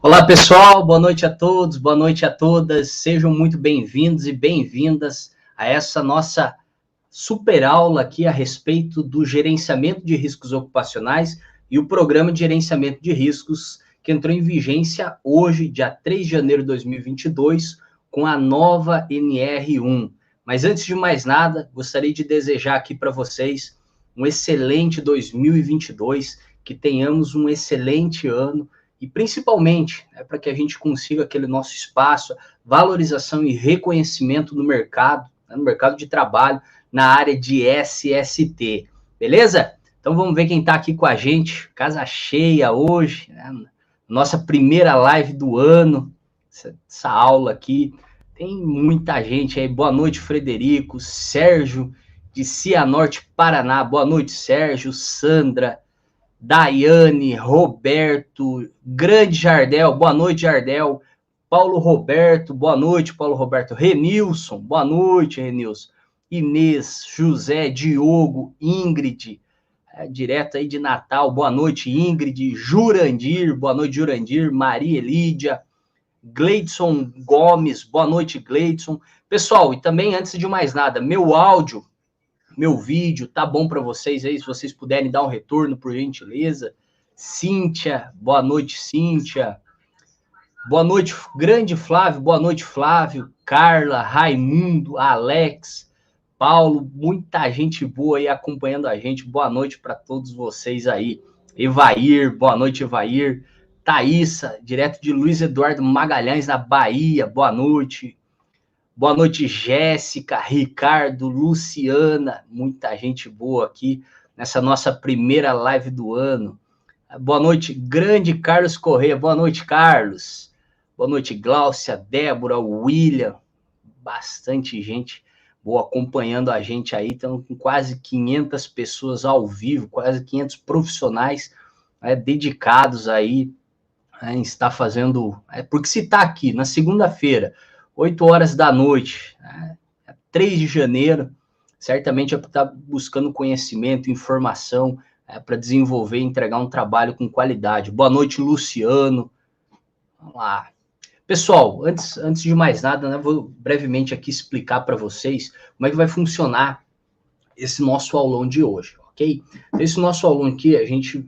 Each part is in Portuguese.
Olá pessoal, boa noite a todos, boa noite a todas, sejam muito bem-vindos e bem-vindas a essa nossa super aula aqui a respeito do gerenciamento de riscos ocupacionais e o programa de gerenciamento de riscos que entrou em vigência hoje, dia 3 de janeiro de 2022, com a nova NR1. Mas antes de mais nada, gostaria de desejar aqui para vocês um excelente 2022, que tenhamos um excelente ano, e principalmente para que a gente consiga aquele nosso espaço, valorização e reconhecimento no mercado de trabalho, na área de SST, beleza? Então vamos ver quem está aqui com a gente, casa cheia hoje, né? Nossa primeira live do ano, essa aula aqui, tem muita gente aí, boa noite Frederico, Sérgio de Cianorte, Paraná, boa noite Sérgio, Sandra, Daiane, Roberto, Grande Jardel, boa noite, Jardel. Paulo Roberto, boa noite, Paulo Roberto. Renilson, boa noite, Renilson. Inês, José, Diogo, Ingrid, direto aí de Natal, boa noite, Ingrid. Jurandir, boa noite, Jurandir. Maria Elídia, Gleidson Gomes, boa noite, Gleidson. Pessoal, e também, antes de mais nada, meu áudio, meu vídeo, tá bom para vocês aí? Se vocês puderem dar um retorno, por gentileza. Cíntia, boa noite, Cíntia. Boa noite, grande Flávio, boa noite, Flávio. Carla, Raimundo, Alex, Paulo, muita gente boa aí acompanhando a gente. Boa noite para todos vocês aí. Evair, boa noite, Evair. Thaísa, direto de Luiz Eduardo Magalhães, na Bahia, boa noite. Boa noite, Jéssica, Ricardo, Luciana, muita gente boa aqui nessa nossa primeira live do ano. Boa noite, grande Carlos Corrêa. Boa noite, Carlos. Boa noite, Gláucia, Débora, William. Bastante gente boa acompanhando a gente aí. Estamos com quase 500 pessoas ao vivo, quase 500 profissionais dedicados aí em estar fazendo... porque se está aqui na segunda-feira, 8 horas da noite, 3 de janeiro, certamente é para estar buscando conhecimento, informação, para desenvolver e entregar um trabalho com qualidade. Boa noite, Luciano. Vamos lá. Pessoal, antes de mais nada, né, vou brevemente aqui explicar para vocês como é que vai funcionar esse nosso aulão de hoje, ok? Esse nosso aulão aqui, a gente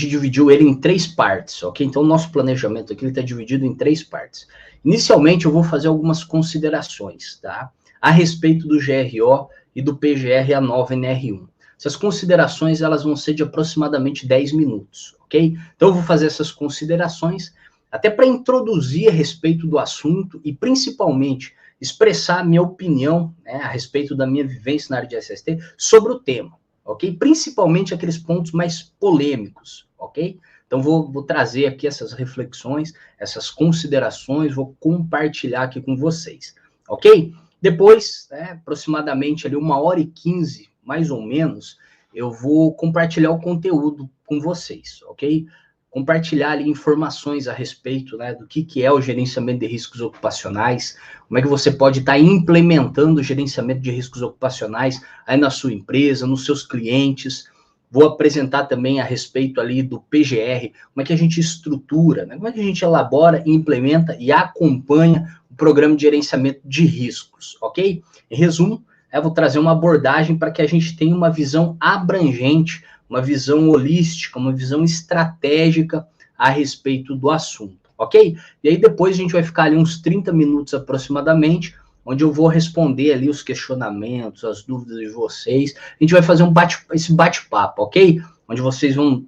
dividiu ele em 3 partes, ok? Então, o nosso planejamento aqui está dividido em 3 partes. Inicialmente, eu vou fazer algumas considerações, tá? A respeito do GRO e do PGR, a nova NR1. Essas considerações, elas vão ser de aproximadamente 10 minutos, ok? Então, eu vou fazer essas considerações até para introduzir a respeito do assunto e, principalmente, expressar a minha opinião, né, a respeito da minha vivência na área de SST sobre o tema, ok? Principalmente aqueles pontos mais polêmicos, ok? Então, vou trazer aqui essas reflexões, essas considerações, vou compartilhar aqui com vocês, ok? Depois, aproximadamente ali 1h15, mais ou menos, eu vou compartilhar o conteúdo com vocês, ok? Compartilhar ali informações a respeito, né, do que é o gerenciamento de riscos ocupacionais, como é que você pode estar implementando o gerenciamento de riscos ocupacionais aí na sua empresa, nos seus clientes. Vou apresentar também a respeito ali do PGR, como é que a gente estrutura, né, como é que a gente elabora, implementa e acompanha o programa de gerenciamento de riscos, ok? Em resumo, eu vou trazer uma abordagem para que a gente tenha uma visão abrangente, uma visão holística, uma visão estratégica a respeito do assunto, ok? E aí depois a gente vai ficar ali uns 30 minutos aproximadamente, onde eu vou responder ali os questionamentos, as dúvidas de vocês. A gente vai fazer esse bate-papo, ok? Onde vocês vão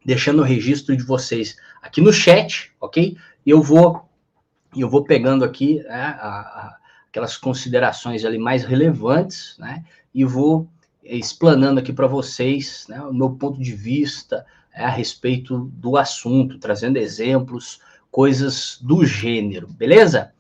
deixando o registro de vocês aqui no chat, ok? E eu vou pegando aqui aquelas considerações ali mais relevantes, né? E vou explanando aqui para vocês, né, o meu ponto de vista a respeito do assunto, trazendo exemplos, coisas do gênero, beleza?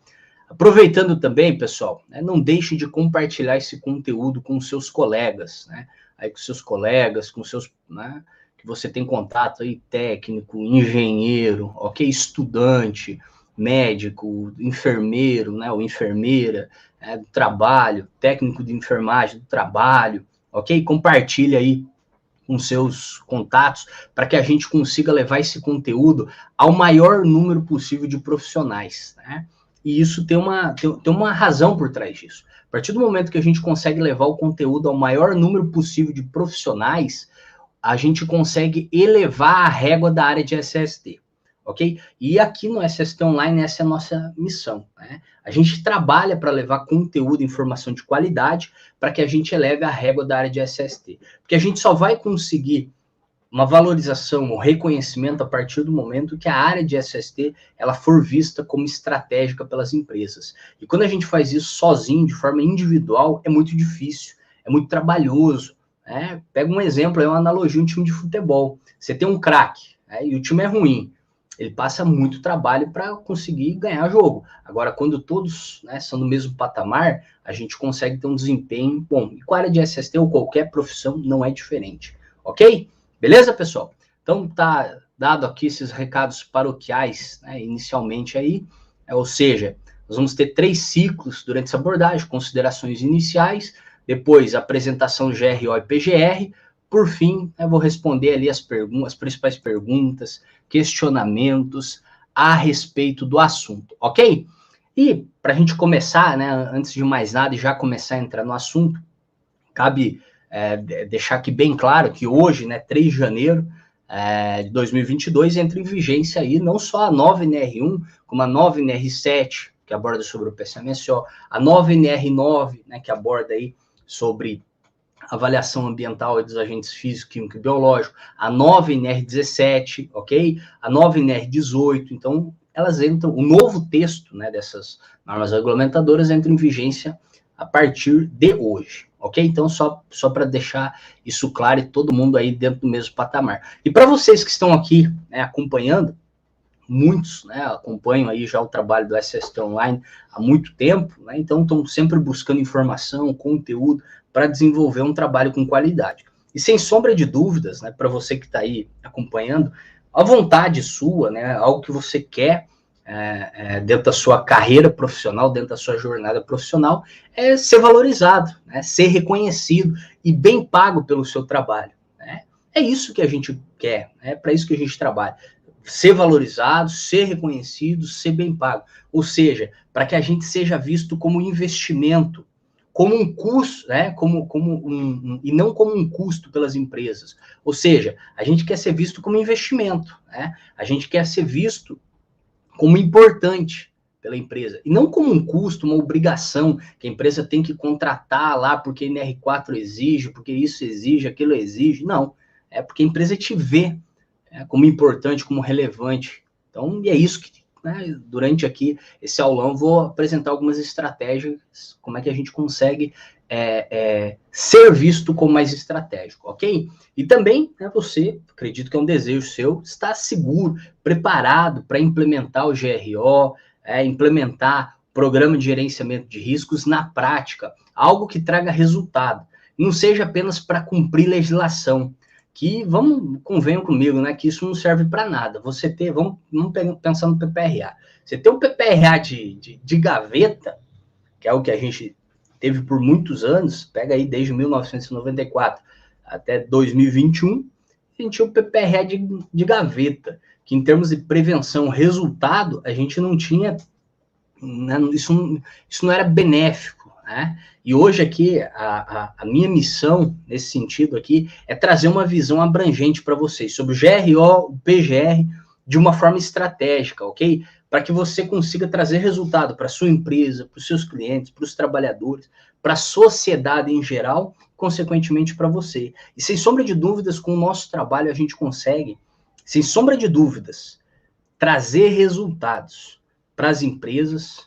Aproveitando também, pessoal, não deixe de compartilhar esse conteúdo com seus colegas, né? Aí com seus colegas, com seus, né, que você tem contato aí, técnico, engenheiro, ok? Estudante, médico, enfermeiro, né, ou enfermeira, do trabalho, técnico de enfermagem do trabalho, ok? Compartilha aí com seus contatos, para que a gente consiga levar esse conteúdo ao maior número possível de profissionais, né? E isso tem uma razão por trás disso. A partir do momento que a gente consegue levar o conteúdo ao maior número possível de profissionais, a gente consegue elevar a régua da área de SST, ok? E aqui no SST Online, essa é a nossa missão, né? A gente trabalha para levar conteúdo e informação de qualidade para que a gente eleve a régua da área de SST. Porque a gente só vai conseguir uma valorização, um reconhecimento a partir do momento que a área de SST ela for vista como estratégica pelas empresas. E quando a gente faz isso sozinho, de forma individual, é muito difícil, é muito trabalhoso. Pega um exemplo, uma analogia, um time de futebol. Você tem um craque, e o time é ruim. Ele passa muito trabalho para conseguir ganhar jogo. Agora, quando todos são do mesmo patamar, a gente consegue ter um desempenho bom. E com a área de SST ou qualquer profissão não é diferente. Ok? Beleza, pessoal? Então, tá dado aqui esses recados paroquiais, inicialmente aí. Ou seja, nós vamos ter 3 ciclos durante essa abordagem, considerações iniciais, depois apresentação GRO e PGR, por fim, eu vou responder ali as principais perguntas, questionamentos a respeito do assunto, ok? E para a gente começar, antes de mais nada e já começar a entrar no assunto, cabe deixar aqui bem claro que hoje, 3 de janeiro de 2022, entra em vigência aí não só a nova NR1, como a nova NR7, que aborda sobre o PCMSO, a nova NR9, que aborda aí sobre avaliação ambiental dos agentes físicos, químicos e biológicos, a nova NR17, ok? A nova NR18, então elas entram, o novo texto dessas normas regulamentadoras entra em vigência a partir de hoje, ok? Então, só para deixar isso claro e todo mundo aí dentro do mesmo patamar. E para vocês que estão aqui acompanhando, muitos acompanham aí já o trabalho do SST Online há muito tempo, então estão sempre buscando informação, conteúdo, para desenvolver um trabalho com qualidade. E sem sombra de dúvidas, para você que está aí acompanhando, a vontade sua, algo que você quer dentro da sua carreira profissional, dentro da sua jornada profissional, é ser valorizado, ser reconhecido e bem pago pelo seu trabalho. É isso que a gente quer, é para isso que a gente trabalha. Ser valorizado, ser reconhecido, ser bem pago. Ou seja, para que a gente seja visto como investimento, como um custo, e não como um custo pelas empresas. Ou seja, a gente quer ser visto como investimento, a gente quer ser visto como importante pela empresa, e não como um custo, uma obrigação que a empresa tem que contratar lá porque a NR4 exige, porque isso exige, aquilo exige. Não, é porque a empresa te vê como importante, como relevante. Então, e é isso que durante aqui esse aulão vou apresentar algumas estratégias, como é que a gente consegue ser visto como mais estratégico, ok? E também, você, acredito que é um desejo seu, estar seguro, preparado para implementar o GRO, implementar o programa de gerenciamento de riscos na prática, algo que traga resultado, não seja apenas para cumprir legislação, que, convenham comigo, que isso não serve para nada. Você ter, vamos pensar no PPRA. Você ter um PPRA de gaveta, que é o que a gente teve por muitos anos, pega aí desde 1994 até 2021, a gente tinha o PPRA de gaveta, que em termos de prevenção, resultado, a gente não tinha, isso não era benéfico. E hoje aqui, a minha missão, nesse sentido aqui, é trazer uma visão abrangente para vocês, sobre o GRO, o PGR, de uma forma estratégica, ok? Para que você consiga trazer resultado para a sua empresa, para os seus clientes, para os trabalhadores, para a sociedade em geral, consequentemente para você. E sem sombra de dúvidas, com o nosso trabalho, a gente consegue, sem sombra de dúvidas, trazer resultados para as empresas,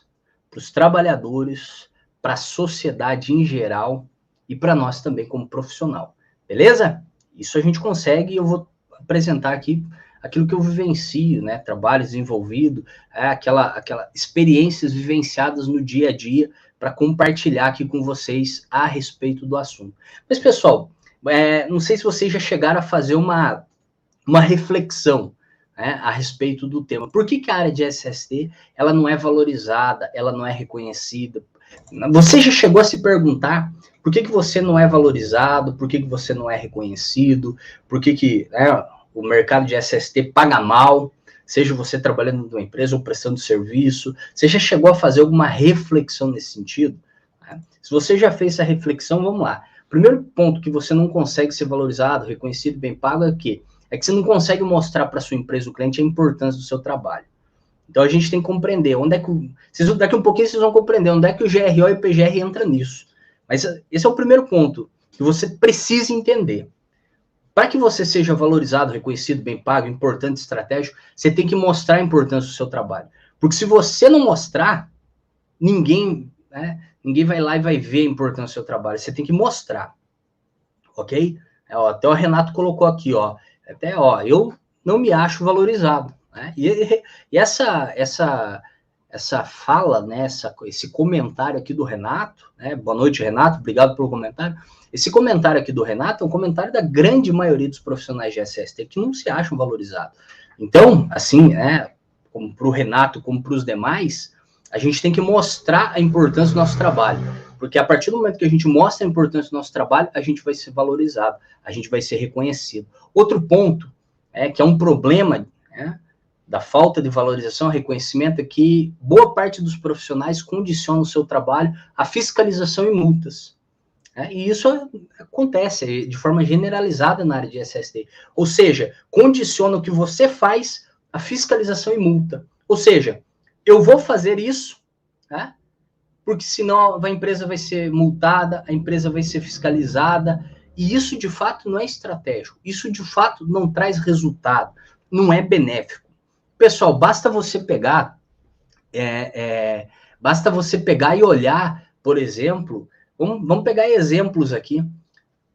para os trabalhadores, para a sociedade em geral e para nós também como profissional, beleza? Isso a gente consegue e eu vou apresentar aqui aquilo que eu vivencio, trabalho desenvolvido, aquela experiências vivenciadas no dia a dia para compartilhar aqui com vocês a respeito do assunto. Mas, pessoal, não sei se vocês já chegaram a fazer uma reflexão a respeito do tema. Por que a área de SST ela não é valorizada, ela não é reconhecida? Você já chegou a se perguntar por que você não é valorizado, por que você não é reconhecido, por que né, o mercado de SST paga mal, seja você trabalhando numa empresa ou prestando serviço? Você já chegou a fazer alguma reflexão nesse sentido? Se você já fez essa reflexão, vamos lá. Primeiro ponto que você não consegue ser valorizado, reconhecido, bem pago é o quê? É que você não consegue mostrar para sua empresa, o cliente, a importância do seu trabalho. Então a gente tem que compreender onde é que daqui um pouquinho vocês vão compreender onde é que o GRO e o PGR entra nisso. Mas esse é o primeiro ponto que você precisa entender. Para que você seja valorizado, reconhecido, bem pago, importante, estratégico, você tem que mostrar a importância do seu trabalho. Porque se você não mostrar, ninguém vai lá e vai ver a importância do seu trabalho. Você tem que mostrar, ok? Até o Renato colocou aqui, eu não me acho valorizado. Né? E essa fala, né, esse comentário aqui do Renato, né, boa noite, Renato, obrigado pelo comentário. Esse comentário aqui do Renato é um comentário da grande maioria dos profissionais de SST que não se acham valorizados. Então, assim, né, como para o Renato, como para os demais, a gente tem que mostrar a importância do nosso trabalho. Porque a partir do momento que a gente mostra a importância do nosso trabalho, a gente vai ser valorizado, a gente vai ser reconhecido. Outro ponto, que é um problema, né, da falta de valorização, reconhecimento, é que boa parte dos profissionais condiciona o seu trabalho à fiscalização e multas. E isso acontece de forma generalizada na área de SST. Ou seja, condiciona o que você faz à fiscalização e multa. Ou seja, eu vou fazer isso, né, porque senão a empresa vai ser multada, a empresa vai ser fiscalizada, e isso de fato não é estratégico, isso de fato não traz resultado, não é benéfico. Pessoal, basta você pegar e olhar, por exemplo, vamos pegar exemplos aqui,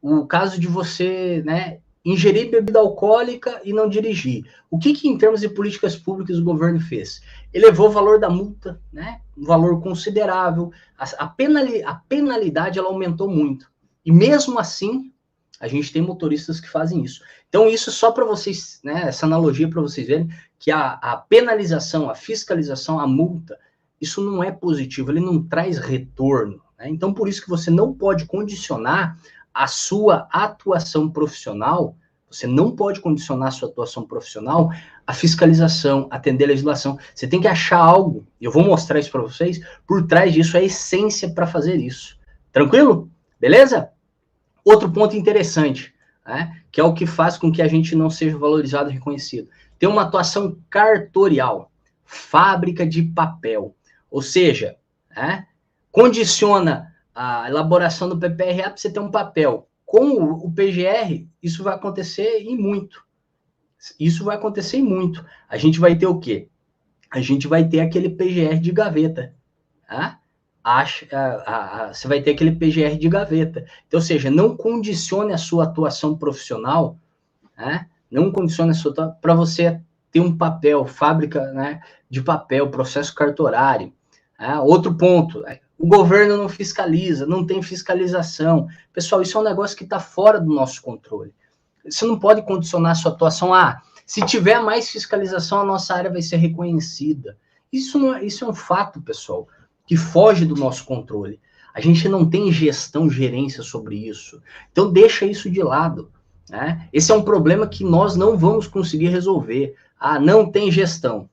o caso de você, né, ingerir bebida alcoólica e não dirigir. O que em termos de políticas públicas o governo fez? Elevou o valor da multa, né, um valor considerável, a penalidade ela aumentou muito. E mesmo assim, a gente tem motoristas que fazem isso. Então, isso só para vocês, né, essa analogia para vocês verem que a penalização, a fiscalização, a multa, isso não é positivo, ele não traz retorno. Né? Então, por isso que você não pode condicionar a sua atuação profissional, você não pode condicionar a sua atuação profissional à fiscalização, atender a legislação. Você tem que achar algo, e eu vou mostrar isso para vocês, por trás disso, a essência para fazer isso. Tranquilo? Beleza? Outro ponto interessante, né, que é o que faz com que a gente não seja valorizado e reconhecido. Tem uma atuação cartorial, fábrica de papel. Ou seja, né, condiciona a elaboração do PPRA para você ter um papel. Com o PGR, isso vai acontecer em muito. Isso vai acontecer em muito. A gente vai ter o quê? A gente vai ter aquele PGR de gaveta. Tá? Você vai ter aquele PGR de gaveta. Então, ou seja, não condicione a sua atuação profissional, né? Não condicione a sua para você ter um papel, fábrica, né, de papel, processo cartorário. Outro ponto, o governo não fiscaliza, não tem fiscalização. Pessoal, isso é um negócio que está fora do nosso controle. Você não pode condicionar a sua atuação. Se tiver mais fiscalização, a nossa área vai ser reconhecida. Isso é um fato, pessoal, que foge do nosso controle. A gente não tem gestão, gerência sobre isso. Então, deixa isso de lado. Né? Esse é um problema que nós não vamos conseguir resolver. Não tem gestão,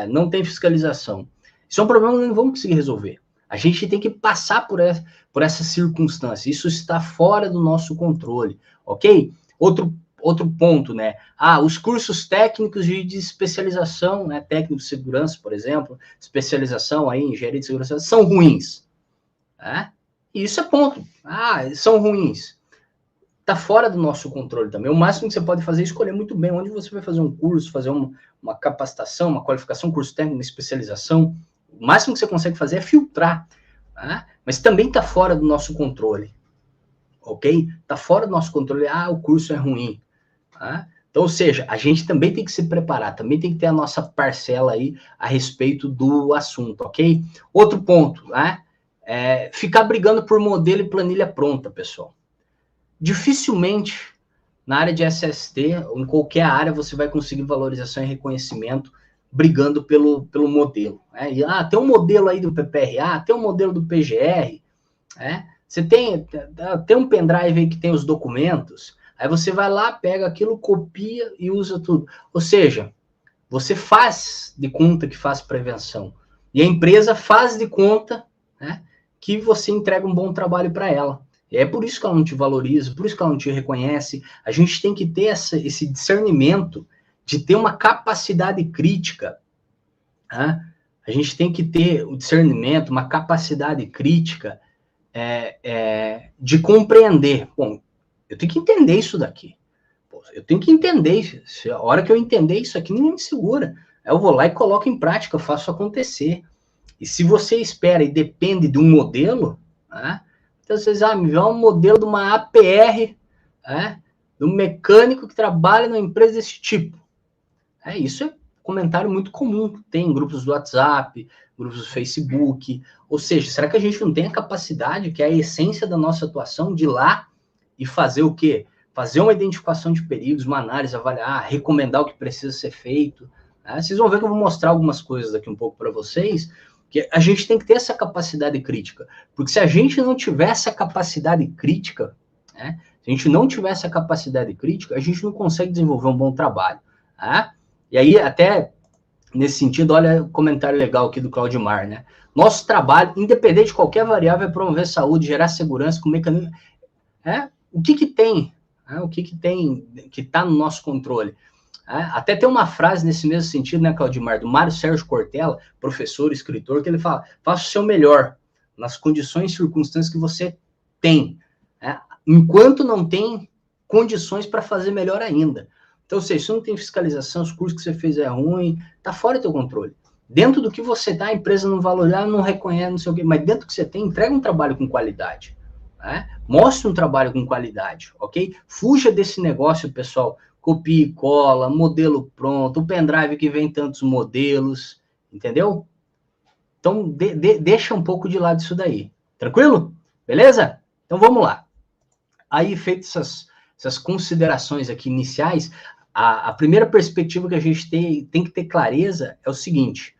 não tem fiscalização. Isso é um problema que não vamos conseguir resolver. A gente tem que passar por essa circunstância. Isso está fora do nosso controle, ok? Outro ponto, né? Os cursos técnicos de especialização, né? Técnico de segurança, por exemplo, especialização aí em engenharia de segurança, são ruins. Né? E isso é ponto. São ruins. Está fora do nosso controle também. O máximo que você pode fazer é escolher muito bem onde você vai fazer um curso, fazer uma capacitação, uma qualificação, um curso técnico, uma especialização. O máximo que você consegue fazer é filtrar. Tá? Mas também está fora do nosso controle. Ok? Está fora do nosso controle. O curso é ruim. Tá? Então, ou seja, a gente também tem que se preparar, também tem que ter a nossa parcela aí a respeito do assunto, ok? Outro ponto, né? Ficar brigando por modelo e planilha pronta, pessoal. Dificilmente na área de SST ou em qualquer área você vai conseguir valorização e reconhecimento brigando pelo modelo. Né? E, tem um modelo aí do PPRA, tem um modelo do PGR, né? Você tem um pendrive aí que tem os documentos, aí você vai lá, pega aquilo, copia e usa tudo. Ou seja, você faz de conta que faz prevenção. E a empresa faz de conta, né, que você entrega um bom trabalho para ela. E é por isso que ela não te valoriza, por isso que ela não te reconhece. A gente tem que ter esse discernimento de ter uma capacidade crítica. Né? A gente tem que ter o discernimento, uma capacidade crítica de compreender. Bom, eu tenho que entender isso daqui. Eu tenho que entender. A hora que eu entender isso aqui, ninguém me segura. Eu vou lá e coloco em prática, eu faço acontecer. E se você espera e depende de um modelo, né? Então vocês me vê um modelo de uma APR, né? De um mecânico que trabalha numa empresa desse tipo. Isso é comentário muito comum. Tem em grupos do WhatsApp, grupos do Facebook. Ou seja, será que a gente não tem a capacidade, que é a essência da nossa atuação, de ir lá e fazer o quê? Fazer uma identificação de perigos, uma análise, avaliar, recomendar o que precisa ser feito. Né? Vocês vão ver que eu vou mostrar algumas coisas daqui um pouco para vocês, que a gente tem que ter essa capacidade crítica. Porque se a gente não tiver essa capacidade crítica, né? Se a gente não tiver essa capacidade crítica, a gente não consegue desenvolver um bom trabalho. Né? E aí, até nesse sentido, olha o comentário legal aqui do Claudimar, né? Nosso trabalho, independente de qualquer variável, é promover saúde, gerar segurança com mecanismo. O que tem? O que tem que está no nosso controle? Até tem uma frase nesse mesmo sentido, né, Claudimar, do Mário Sérgio Cortella, professor, escritor, que ele fala: faça o seu melhor nas condições e circunstâncias que você tem, enquanto não tem condições para fazer melhor ainda. Então, ou seja, se não tem fiscalização, os cursos que você fez é ruim, está fora do teu controle. Dentro do que você está, a empresa não valoriza, não reconhece, não sei o quê, mas dentro do que você tem, entrega um trabalho com qualidade. Mostre um trabalho com qualidade, ok? Fuja desse negócio, pessoal, copia e cola, modelo pronto, o pendrive que vem tantos modelos, entendeu? Então, deixa um pouco de lado isso daí, tranquilo? Beleza? Então, vamos lá. Aí, feitas essas considerações aqui iniciais, a primeira perspectiva que a gente tem que ter clareza é o seguinte: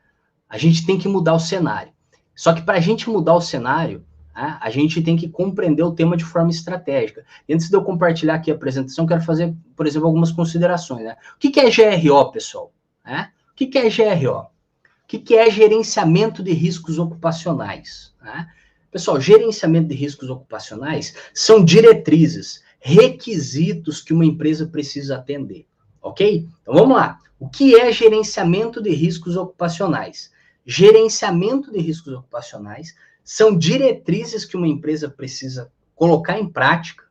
a gente tem que mudar o cenário. Só que para a gente mudar o cenário, a gente tem que compreender o tema de forma estratégica. E antes de eu compartilhar aqui a apresentação, quero fazer, por exemplo, algumas considerações. Né? O que é GRO, pessoal? O que é GRO? O que é gerenciamento de riscos ocupacionais? Pessoal, gerenciamento de riscos ocupacionais são diretrizes, requisitos que uma empresa precisa atender. Ok? Então vamos lá. O que é gerenciamento de riscos ocupacionais? Gerenciamento de riscos ocupacionais são diretrizes que uma empresa precisa colocar em prática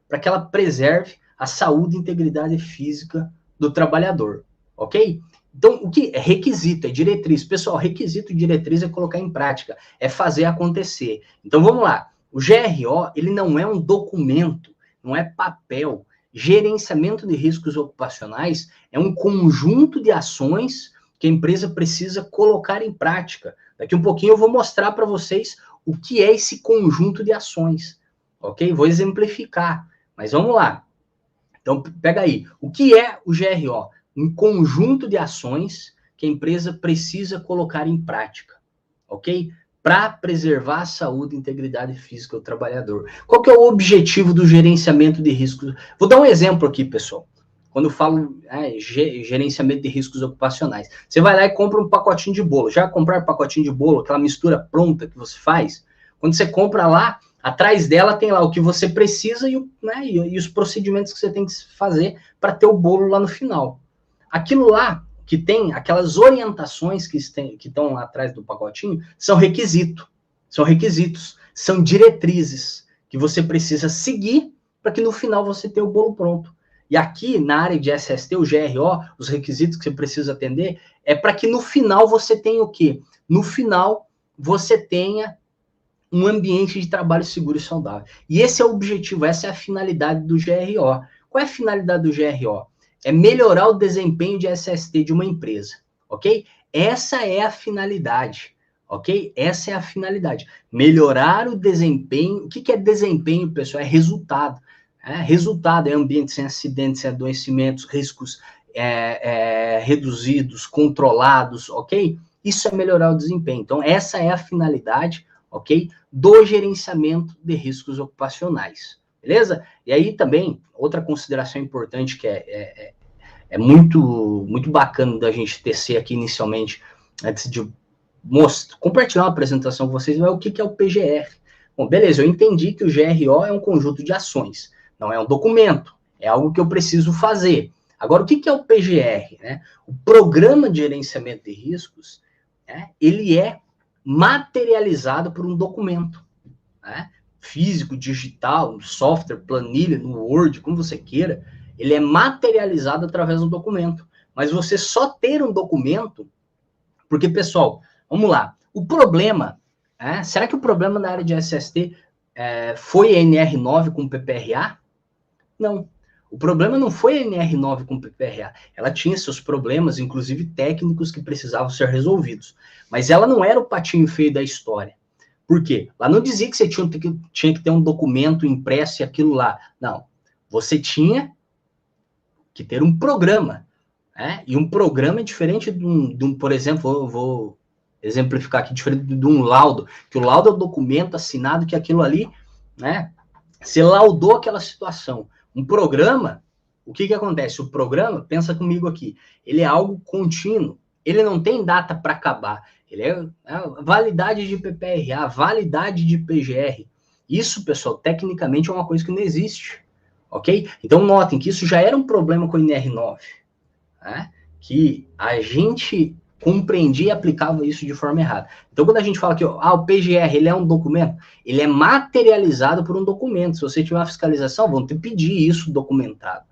para que ela preserve a saúde e integridade física do trabalhador, ok? Então, o que é requisito? É diretriz. Pessoal, requisito e diretriz é colocar em prática, é fazer acontecer. Então, vamos lá. O GRO, ele não é um documento, não é papel. Gerenciamento de riscos ocupacionais é um conjunto de ações que a empresa precisa colocar em prática. Daqui um pouquinho eu vou mostrar para vocês o que é esse conjunto de ações, ok? Vou exemplificar, mas vamos lá. Então, pega aí. O que é o GRO? Um conjunto de ações que a empresa precisa colocar em prática, ok? Para preservar a saúde e integridade física do trabalhador. Qual que é o objetivo do gerenciamento de riscos? Vou dar um exemplo aqui, pessoal. Quando eu falo gerenciamento de riscos ocupacionais, você vai lá e compra um pacotinho de bolo. Já comprar um pacotinho de bolo, aquela mistura pronta que você faz? Quando você compra lá, atrás dela tem lá o que você precisa e os procedimentos que você tem que fazer para ter o bolo lá no final. Aquilo lá que tem, aquelas orientações que estão lá atrás do pacotinho, são requisitos, são diretrizes que você precisa seguir para que no final você tenha o bolo pronto. E aqui, na área de SST, o GRO, os requisitos que você precisa atender, é para que no final você tenha o quê? No final, você tenha um ambiente de trabalho seguro e saudável. E esse é o objetivo, essa é a finalidade do GRO. Qual é a finalidade do GRO? É melhorar o desempenho de SST de uma empresa, ok? Essa é a finalidade, ok? Essa é a finalidade. Melhorar o desempenho. O que é desempenho, pessoal? É resultado. Resultado é ambiente sem acidentes, sem adoecimentos, riscos reduzidos, controlados, ok? Isso é melhorar o desempenho. Então, essa é a finalidade, ok? Do gerenciamento de riscos ocupacionais, beleza? E aí também, outra consideração importante que é muito, muito bacana da gente tecer aqui inicialmente, antes de compartilhar uma apresentação com vocês, é o que é o PGR. Bom, beleza, eu entendi que o GRO é um conjunto de ações, não é um documento, é algo que eu preciso fazer. Agora, o que é o PGR? Né? O Programa de Gerenciamento de Riscos, né, ele é materializado por um documento, né, físico, digital, no software, planilha, no Word, como você queira, ele é materializado através do documento. Mas você só ter um documento, porque, pessoal, vamos lá, o problema, será que o problema na área de SST foi a NR9 com PPRA? Não. O problema não foi a NR9 com PPRA. Ela tinha seus problemas, inclusive técnicos, que precisavam ser resolvidos. Mas ela não era o patinho feio da história. Por quê? Lá não dizia que você tinha que ter um documento impresso e aquilo lá. Não. Você tinha que ter um programa. E um programa é diferente de um, por exemplo, eu vou exemplificar aqui, diferente de um laudo, que o laudo é o documento assinado que aquilo ali, né, você laudou aquela situação. Um programa, o que acontece? O programa, pensa comigo aqui, ele é algo contínuo, ele não tem data para acabar, ele é validade de PPRA, validade de PGR. Isso, pessoal, tecnicamente é uma coisa que não existe, ok? Então, notem que isso já era um problema com o NR9, né? Que a gente compreendia e aplicava isso de forma errada. Então, quando a gente fala que o PGR ele é um documento, ele é materializado por um documento. Se você tiver uma fiscalização, vão ter que pedir isso documentado,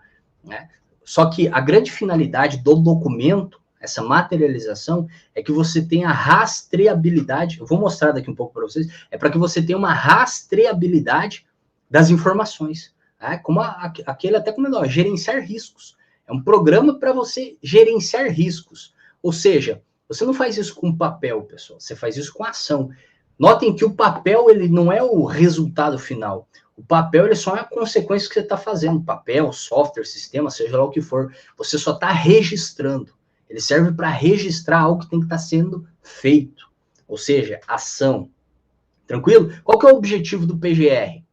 né? Só que a grande finalidade do documento, essa materialização, é que você tenha rastreabilidade. Eu vou mostrar daqui um pouco para vocês. É para que você tenha uma rastreabilidade das informações, né? Como aquele até comentou, gerenciar riscos. É um programa para você gerenciar riscos. Ou seja, você não faz isso com papel, pessoal. Você faz isso com ação. Notem que o papel ele não é o resultado final. O papel ele só é a consequência que você está fazendo. Papel, software, sistema, seja lá o que for. Você só está registrando. Ele serve para registrar algo que tem que estar sendo feito. Ou seja, ação. Tranquilo? Qual que é o objetivo do PGR?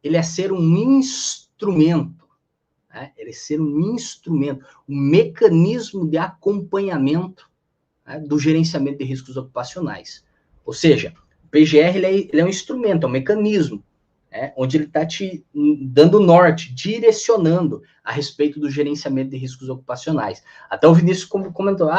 Ele é ser um instrumento. Ele ser um instrumento, um mecanismo de acompanhamento, né, do gerenciamento de riscos ocupacionais. Ou seja, o PGR ele é um instrumento, é um mecanismo, onde ele está te dando norte, direcionando a respeito do gerenciamento de riscos ocupacionais. Até o Vinícius comentou,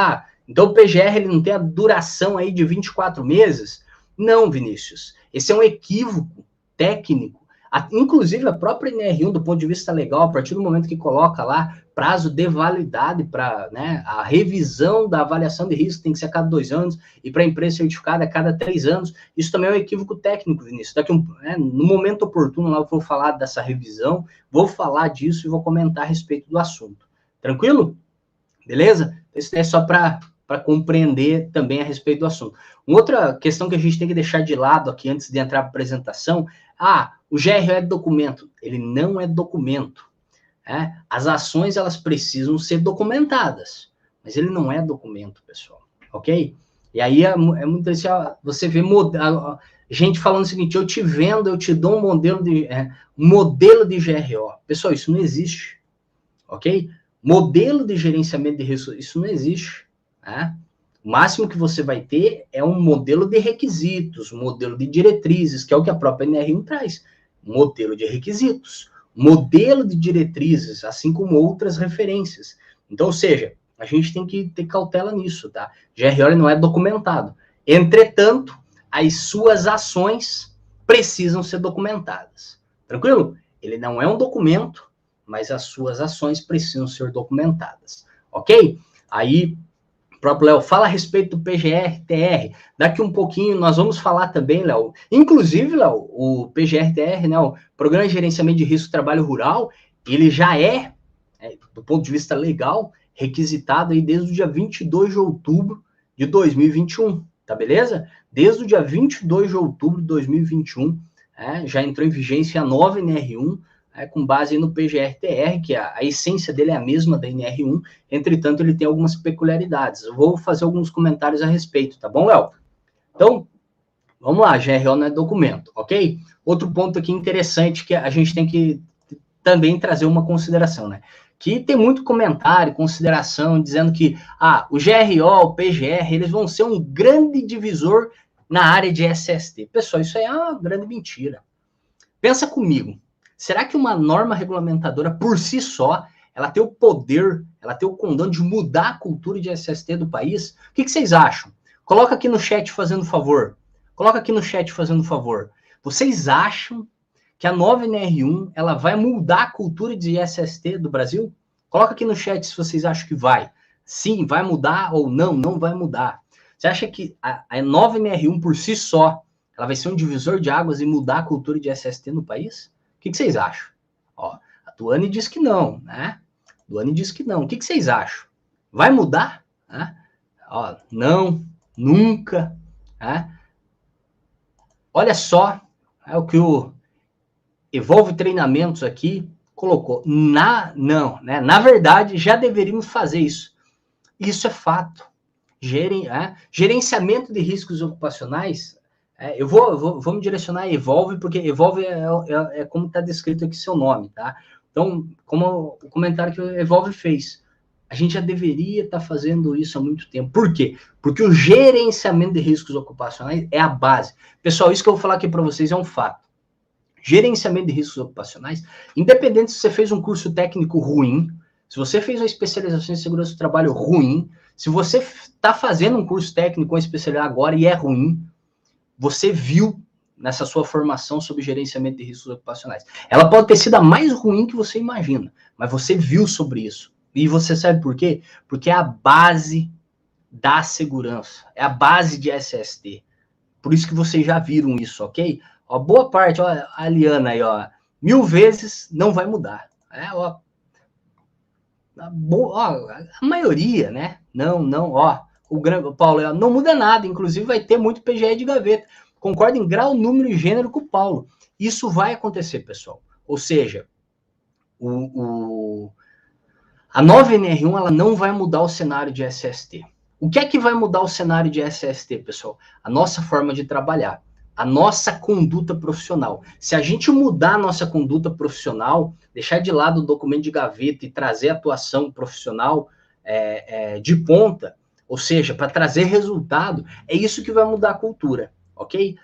então o PGR ele não tem a duração aí de 24 meses? Não, Vinícius, esse é um equívoco técnico. Inclusive, a própria NR1, do ponto de vista legal, a partir do momento que coloca lá prazo de validade para, né, a revisão da avaliação de risco tem que ser a cada 2 anos, e para a empresa certificada a cada 3 anos, isso também é um equívoco técnico, Vinícius. No momento oportuno, lá eu vou falar dessa revisão, vou falar disso e vou comentar a respeito do assunto. Tranquilo? Beleza? Isso é só para compreender também a respeito do assunto. Uma outra questão que a gente tem que deixar de lado aqui antes de entrar para a apresentação, o GRO é documento. Ele não é documento. As ações, elas precisam ser documentadas, mas ele não é documento, pessoal, ok? E aí é muito interessante, você vê gente falando o seguinte, eu te vendo, eu te dou um modelo de GRO. Pessoal, isso não existe, ok? Modelo de gerenciamento de risco, isso não existe, O máximo que você vai ter é um modelo de requisitos, um modelo de diretrizes, que é o que a própria NR1 traz. Modelo de requisitos, modelo de diretrizes, assim como outras referências. Então, ou seja, a gente tem que ter cautela nisso, tá? GRO não é documentado. Entretanto, as suas ações precisam ser documentadas. Tranquilo? Ele não é um documento, mas as suas ações precisam ser documentadas. Ok? Aí, o próprio Léo fala a respeito do PGR-TR. Daqui um pouquinho nós vamos falar também, Léo. Inclusive, Léo, o PGR-TR, né, o Programa de Gerenciamento de Risco do Trabalho Rural, ele já do ponto de vista legal, requisitado aí desde o dia 22 de outubro de 2021, tá beleza? Desde o dia 22 de outubro de 2021, já entrou em vigência a nova NR1, com base no PGR-TR, que a essência dele é a mesma da NR1, entretanto, ele tem algumas peculiaridades. Eu vou fazer alguns comentários a respeito, tá bom, Léo? Então, vamos lá, GRO não é documento, ok? Outro ponto aqui interessante que a gente tem que também trazer uma consideração, né? Que tem muito comentário, consideração, dizendo que o GRO, o PGR, eles vão ser um grande divisor na área de SST. Pessoal, isso aí é uma grande mentira. Pensa comigo, será que uma norma regulamentadora, por si só, ela tem o poder, ela tem o condão de mudar a cultura de SST do país? O que vocês acham? Coloca aqui no chat fazendo favor. Coloca aqui no chat fazendo favor. Vocês acham que a nova NR1 ela vai mudar a cultura de SST do Brasil? Coloca aqui no chat se vocês acham que vai. Sim, vai mudar ou não, não vai mudar. Você acha que a nova NR1 por si só, ela vai ser um divisor de águas e mudar a cultura de SST no país? O que vocês acham? Ó, a Tuane diz que não, né? A Tuane diz que não. O que vocês acham? Vai mudar? Né? Ó, não, nunca. Né? Olha só o que o Evolve Treinamentos aqui colocou. Não, né? Na verdade, já deveríamos fazer isso. Isso é fato. Gerenciamento de riscos ocupacionais, eu vou me direcionar a Evolve, porque Evolve é como está descrito aqui seu nome, tá? Então, como o comentário que o Evolve fez, a gente já deveria estar fazendo isso há muito tempo. Por quê? Porque o gerenciamento de riscos ocupacionais é a base. Pessoal, isso que eu vou falar aqui para vocês é um fato. Gerenciamento de riscos ocupacionais, independente se você fez um curso técnico ruim, se você fez uma especialização em segurança do trabalho ruim, se você está fazendo um curso técnico com especialidade agora e é ruim, você viu nessa sua formação sobre gerenciamento de riscos ocupacionais. Ela pode ter sido a mais ruim que você imagina, mas você viu sobre isso. E você sabe por quê? Porque é a base da segurança, é a base de SST. Por isso que vocês já viram isso, ok? Ó, boa parte, ó, a Liana aí, ó, 1000 vezes não vai mudar. A maioria, né? Não, ó, o Paulo, não muda nada, inclusive vai ter muito PGE de gaveta. Concordo em grau, número e gênero com o Paulo. Isso vai acontecer, pessoal. Ou seja, a nova NR1 ela não vai mudar o cenário de SST. O que é que vai mudar o cenário de SST, pessoal? A nossa forma de trabalhar, a nossa conduta profissional. Se a gente mudar a nossa conduta profissional, deixar de lado o documento de gaveta e trazer atuação profissional de ponta, ou seja, para trazer resultado, é isso que vai mudar a cultura, ok?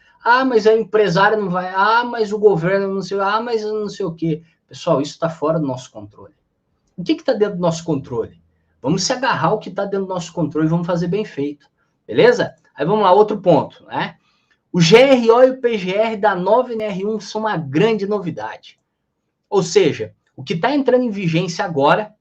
Mas a empresária não vai, mas o governo não sei, mas não sei o quê. Pessoal, isso está fora do nosso controle. O que está dentro do nosso controle? Vamos se agarrar ao que está dentro do nosso controle e vamos fazer bem feito, beleza? Aí vamos lá, outro ponto, né? O GRO e o PGR da nova NR1 são uma grande novidade. Ou seja, o que está entrando em vigência agora,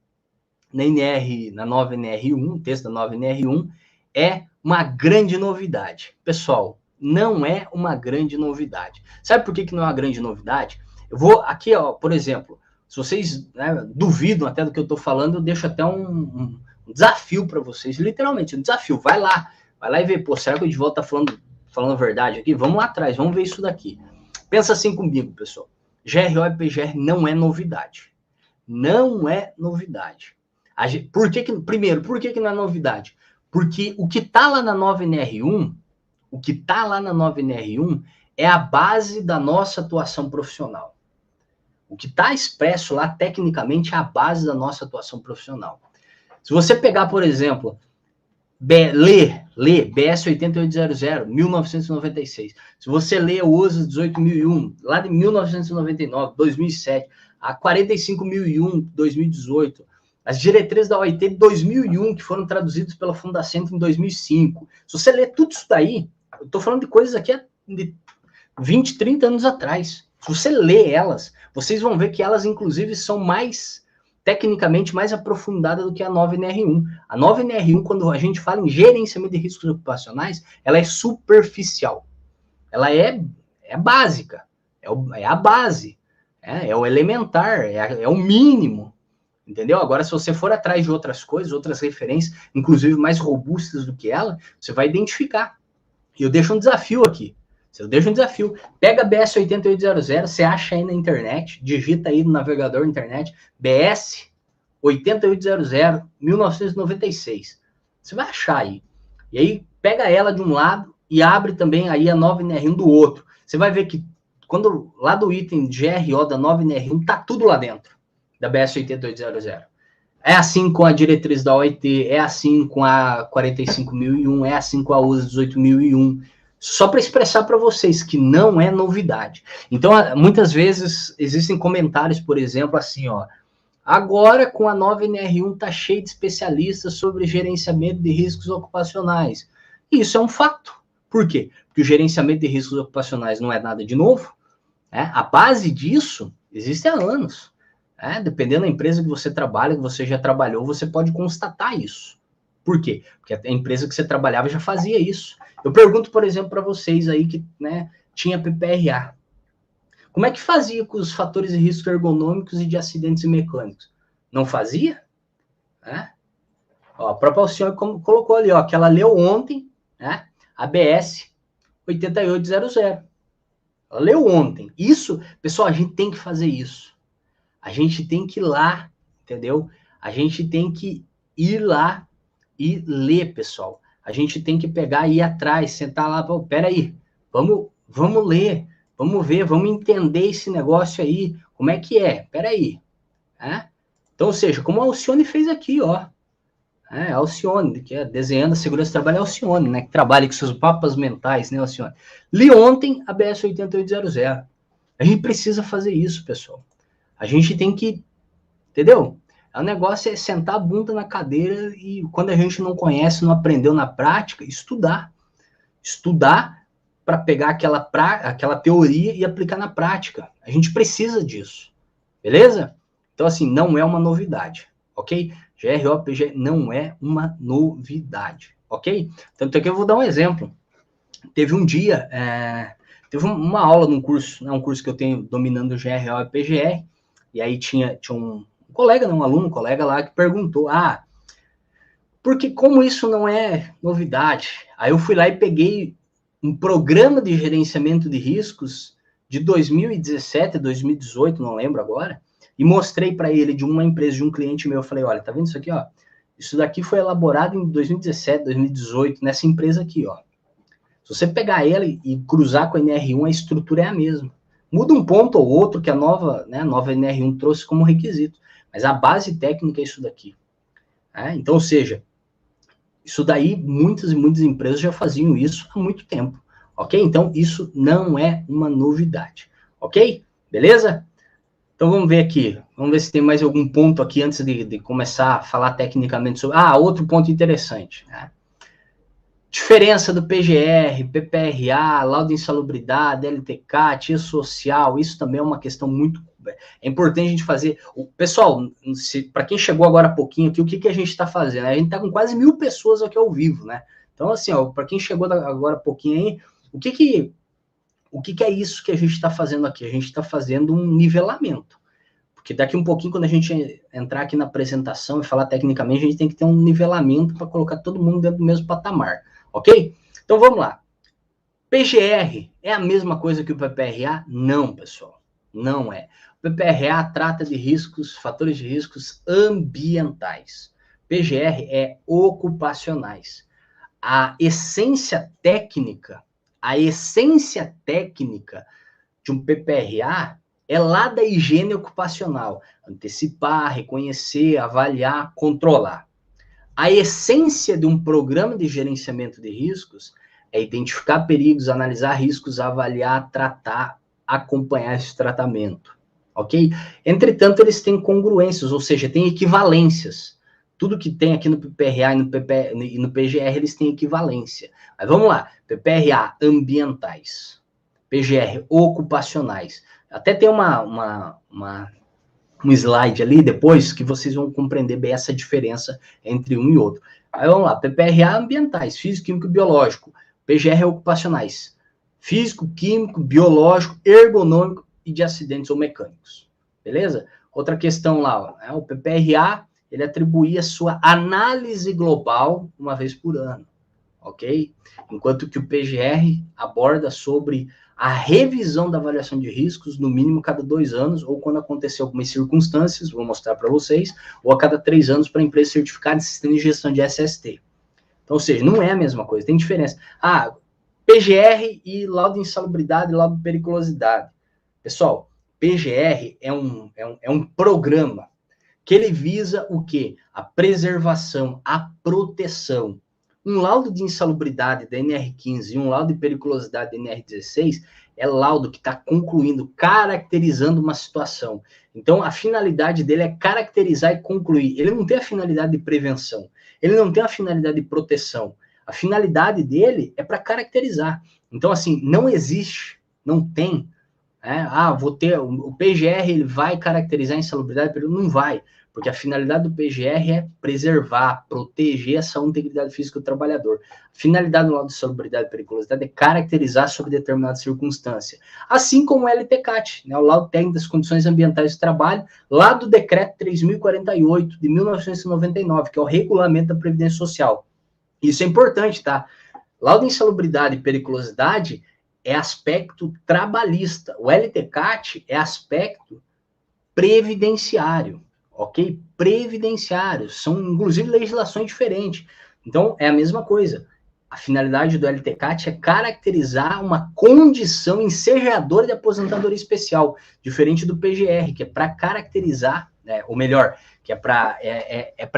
na nova NR1, texto da nova NR1, é uma grande novidade. Pessoal, não é uma grande novidade. Sabe por que não é uma grande novidade? Eu vou aqui, ó, por exemplo, se vocês duvidam até do que eu estou falando, eu deixo até um desafio para vocês, literalmente, um desafio. Vai lá e vê, será que o Edivaldo está falando a verdade aqui? Vamos lá atrás, vamos ver isso daqui. Pensa assim comigo, pessoal. GRO e PGR não é novidade. Não é novidade. Por que não é novidade? Porque o que está lá na nova NR1, é a base da nossa atuação profissional. O que está expresso lá, tecnicamente, é a base da nossa atuação profissional. Se você pegar, por exemplo, lê BS 8800, 1996. Se você lê o USA 18001, lá de 1999, 2007, a 45001, 2018, as diretrizes da OIT de 2001, que foram traduzidas pela Fundacentro em 2005. Se você lê tudo isso daí, eu estou falando de coisas aqui de 20, 30 anos atrás. Se você lê elas, vocês vão ver que elas, inclusive, são tecnicamente mais aprofundadas do que a nova NR1. A nova NR1, quando a gente fala em gerenciamento de riscos ocupacionais, ela é superficial. Ela é básica, é a base, é o elementar, é o mínimo, entendeu? Agora, se você for atrás de outras coisas, outras referências, inclusive mais robustas do que ela, você vai identificar. E eu deixo um desafio aqui. Eu deixo um desafio. Pega a BS 8800, você acha aí na internet, digita aí no navegador da internet, BS 8800, 1996. Você vai achar aí. E aí, pega ela de um lado e abre também aí a 9NR1 do outro. Você vai ver que quando lá do item GRO da 9NR1, tá tudo lá dentro, da BS 8800. É assim com a diretriz da OIT, é assim com a 45001, é assim com a USA 18001. Só para expressar para vocês que não é novidade. Então, muitas vezes existem comentários, por exemplo, assim, ó, agora com a 9NR1 tá cheio de especialistas sobre gerenciamento de riscos ocupacionais. E isso é um fato. Por quê? Porque o gerenciamento de riscos ocupacionais não é nada de novo. Né? A base disso existe há anos. Dependendo da empresa que você trabalha, que você já trabalhou, você pode constatar isso. Por quê? Porque a empresa que você trabalhava já fazia isso. Eu pergunto, por exemplo, para vocês aí que tinha PPRA. Como é que fazia com os fatores de risco ergonômicos e de acidentes mecânicos? Não fazia? Ó, a própria Alcione colocou ali, ó, que ela leu ontem, ABS 8800. Ela leu ontem. Isso, pessoal, a gente tem que fazer isso. A gente tem que ir lá, entendeu? A gente tem que ir lá e ler, pessoal. A gente tem que pegar e ir atrás, sentar lá, peraí, vamos ler, vamos ver, vamos entender esse negócio aí, como é que é, peraí. Então, ou seja, como a Alcione fez aqui, ó. A Alcione, que é desenhando a segurança do trabalho, é a Alcione, né? Que trabalha com seus mapas mentais, né, Alcione? Li ontem a BS 8800. A gente precisa fazer isso, pessoal. A gente tem que, entendeu? O negócio é sentar a bunda na cadeira e quando a gente não conhece, não aprendeu na prática, estudar. Estudar para pegar aquela teoria e aplicar na prática. A gente precisa disso. Beleza? Então, assim, não é uma novidade, ok? GROPG não é uma novidade, ok? Tanto é que eu vou dar um exemplo. Teve um dia, teve uma aula num curso, um curso que eu tenho dominando o GRO e PGR, e aí tinha um colega, um aluno, um colega lá que perguntou, porque como isso não é novidade? Aí eu fui lá e peguei um programa de gerenciamento de riscos de 2017, 2018, não lembro agora, e mostrei para ele de uma empresa, de um cliente meu, eu falei, olha, tá vendo isso aqui, ó? Isso daqui foi elaborado em 2017, 2018, nessa empresa aqui, ó. Se você pegar ela e cruzar com a NR1, a estrutura é a mesma. Muda um ponto ou outro que a nova NR1 trouxe como requisito, mas a base técnica é isso daqui. Então, ou seja, isso daí, muitas e muitas empresas já faziam isso há muito tempo, ok? Então, isso não é uma novidade, ok? Beleza? Então, vamos ver aqui. Vamos ver se tem mais algum ponto aqui antes de começar a falar tecnicamente sobre... outro ponto interessante, Diferença do PGR, PPRA, laudo de insalubridade, LTK, tia social, isso também é uma questão muito... É importante a gente fazer... Pessoal, para quem chegou agora há pouquinho aqui, o que a gente está fazendo? A gente está com quase 1000 pessoas aqui ao vivo, né? Então, assim, para quem chegou agora há pouquinho aí, o que é isso que a gente está fazendo aqui? A gente está fazendo um nivelamento. Porque daqui um pouquinho, quando a gente entrar aqui na apresentação e falar tecnicamente, a gente tem que ter um nivelamento para colocar todo mundo dentro do mesmo patamar. Ok? Então, vamos lá. PGR é a mesma coisa que o PPRA? Não, pessoal. Não é. O PPRA trata de riscos, fatores de riscos ambientais. PGR é ocupacionais. A essência técnica de um PPRA é lá da higiene ocupacional. Antecipar, reconhecer, avaliar, controlar. A essência de um programa de gerenciamento de riscos é identificar perigos, analisar riscos, avaliar, tratar, acompanhar esse tratamento, ok? Entretanto, eles têm congruências, ou seja, têm equivalências. Tudo que tem aqui no PPRA e no PGR, eles têm equivalência. Mas vamos lá, PPRA ambientais, PGR ocupacionais. Até tem um slide ali depois que vocês vão compreender bem essa diferença entre um e outro. Aí vamos lá, PPRA ambientais, físico, químico e biológico. PGR ocupacionais, físico, químico, biológico, ergonômico e de acidentes ou mecânicos. Beleza? Outra questão lá, o PPRA, ele atribuía sua análise global uma vez por ano. ok? Enquanto que o PGR aborda sobre a revisão da avaliação de riscos, no mínimo cada 2 anos, ou quando acontecer algumas circunstâncias, vou mostrar para vocês, ou a cada 3 anos para a empresa certificada de sistema de gestão de SST. Então, ou seja, não é a mesma coisa, tem diferença. PGR e laudo de insalubridade e laudo de periculosidade. Pessoal, PGR é um programa que ele visa o quê? A preservação, a proteção. Um laudo de insalubridade da NR15 e um laudo de periculosidade da NR16 é laudo que está concluindo, caracterizando uma situação. Então, a finalidade dele é caracterizar e concluir. Ele não tem a finalidade de prevenção. Ele não tem a finalidade de proteção. A finalidade dele é para caracterizar. Então, assim, não existe, não tem, vou ter, o PGR ele vai caracterizar a insalubridade, não vai. Porque a finalidade do PGR é preservar, proteger a saúde e integridade física do trabalhador. A finalidade do laudo de salubridade e periculosidade é caracterizar sobre determinada circunstância. Assim como o LTCAT, o laudo técnico das condições ambientais do trabalho, lá do decreto 3048 de 1999, que é o regulamento da Previdência Social. Isso é importante, tá? Laudo de insalubridade e periculosidade é aspecto trabalhista. O LTCAT é aspecto previdenciário. Ok? Previdenciários, são inclusive legislações diferentes. Então, é a mesma coisa. A finalidade do LTCAT é caracterizar uma condição ensejadora de aposentadoria especial, diferente do PGR, que é para caracterizar, ou melhor, que é para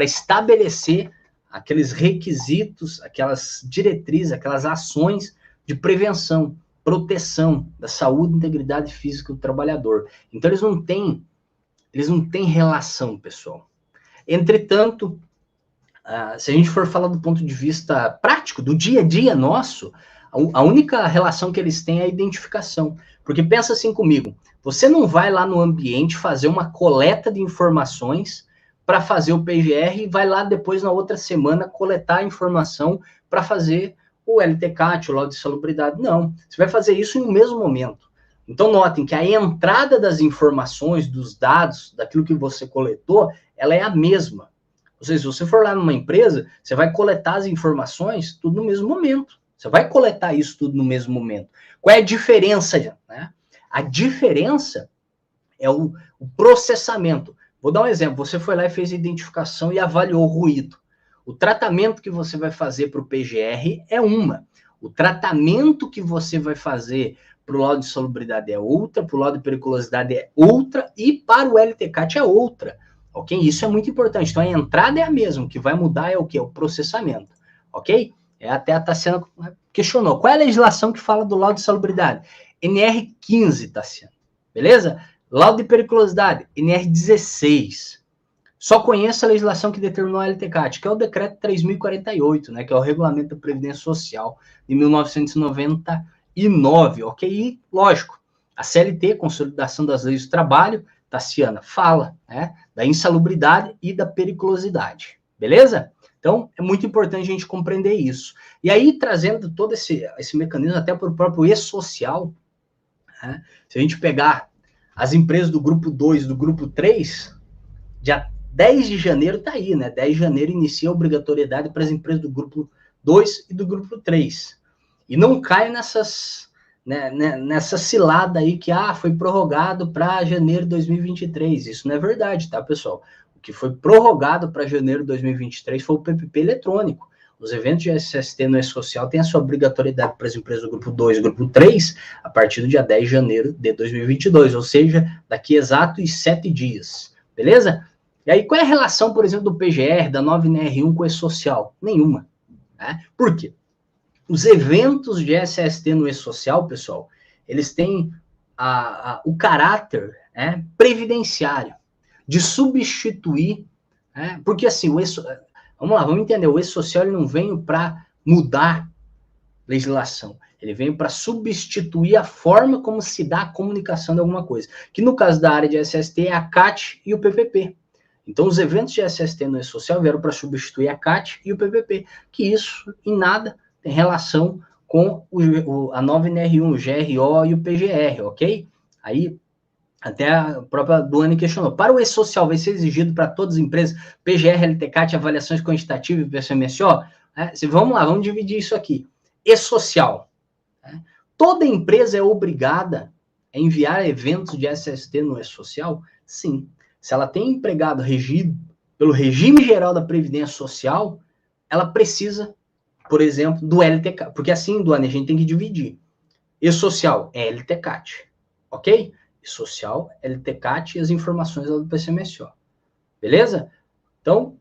estabelecer aqueles requisitos, aquelas diretrizes, aquelas ações de prevenção, proteção da saúde e integridade física do trabalhador. Então, eles não têm relação, pessoal. Entretanto, se a gente for falar do ponto de vista prático, do dia a dia nosso, a única relação que eles têm é a identificação. Porque pensa assim comigo, você não vai lá no ambiente fazer uma coleta de informações para fazer o PGR e vai lá depois, na outra semana, coletar a informação para fazer o LTCAT, o laudo de salubridade. Não, você vai fazer isso no mesmo momento. Então, notem que a entrada das informações, dos dados, daquilo que você coletou, ela é a mesma. Ou seja, se você for lá numa empresa, você vai coletar as informações tudo no mesmo momento. Você vai coletar isso tudo no mesmo momento. Qual é a diferença? A diferença é o processamento. Vou dar um exemplo. Você foi lá e fez a identificação e avaliou o ruído. O tratamento que você vai fazer para o PGR é uma. O tratamento que você vai fazer para o laudo de salubridade é outra, para o laudo de periculosidade é outra, e para o LTCAT é outra, ok? Isso é muito importante. Então, a entrada é a mesma, o que vai mudar é o quê? O processamento, ok? Até a Tassiana questionou, qual é a legislação que fala do laudo de salubridade? NR15, Tassiana, beleza? Laudo de periculosidade, NR16. Só conheço a legislação que determinou a LTCAT, que é o decreto 3048, que é o regulamento da Previdência Social de 1999, ok? E, lógico, a CLT, Consolidação das Leis do Trabalho, Tassiana, fala, da insalubridade e da periculosidade, beleza? Então, é muito importante a gente compreender isso. E aí, trazendo todo esse mecanismo até para o próprio E-Social, se a gente pegar as empresas do grupo 2 e do grupo 3, dia 10 de janeiro está aí, 10 de janeiro inicia a obrigatoriedade para as empresas do grupo 2 e do grupo 3. E não cai nessa cilada aí que foi prorrogado para janeiro de 2023. Isso não é verdade, tá, pessoal? O que foi prorrogado para janeiro de 2023 foi o PPP eletrônico. Os eventos de SST no E-Social têm a sua obrigatoriedade para as empresas do grupo 2 e grupo 3 a partir do dia 10 de janeiro de 2022, ou seja, daqui exatos 7 dias. Beleza? E aí, qual é a relação, por exemplo, do PGR, da 9NR1 com o E-Social? Nenhuma. Por quê? Os eventos de SST no E-Social, pessoal, eles têm o caráter previdenciário, de substituir, porque assim, vamos entender, o E-Social ele não veio para mudar legislação, ele veio para substituir a forma como se dá a comunicação de alguma coisa, que no caso da área de SST é a CAT e o PPP. Então, os eventos de SST no E-Social vieram para substituir a CAT e o PPP, que isso, em nada, tem relação com a 9NR1, o GRO e o PGR, ok? Aí, até a própria Duane questionou. Para o E-Social, vai ser exigido para todas as empresas PGR, LTCAT, avaliações quantitativas e PCMSO? Vamos lá, vamos dividir isso aqui. E-social. Né? Toda empresa é obrigada a enviar eventos de SST no E-social? Sim. Se ela tem empregado regido pelo regime geral da Previdência Social, ela precisa, por exemplo, do LTCAT. Porque assim, Duane, a gente tem que dividir. E-social é LTCAT, ok? E-social, LTCAT e as informações lá do PCMSO. Beleza? Então,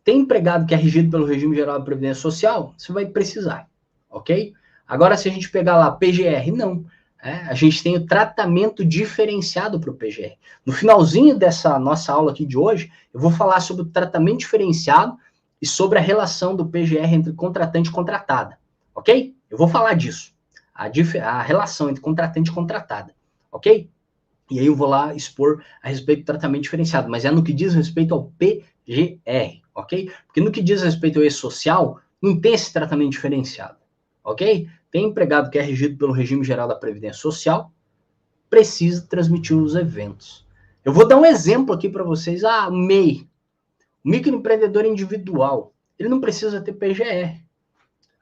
tem empregado que é regido pelo regime geral da Previdência Social, você vai precisar, ok? Agora, se a gente pegar lá PGR, não. A gente tem o tratamento diferenciado para o PGR. No finalzinho dessa nossa aula aqui de hoje, eu vou falar sobre o tratamento diferenciado e sobre a relação do PGR entre contratante e contratada, ok? Eu vou falar disso, a relação entre contratante e contratada, ok? E aí eu vou lá expor a respeito do tratamento diferenciado, mas é no que diz respeito ao PGR, ok? Porque no que diz respeito ao E-social, não tem esse tratamento diferenciado, ok? Tem empregado que é regido pelo regime geral da Previdência Social, precisa transmitir os eventos. Eu vou dar um exemplo aqui para vocês. MEI, microempreendedor individual, ele não precisa ter PGR.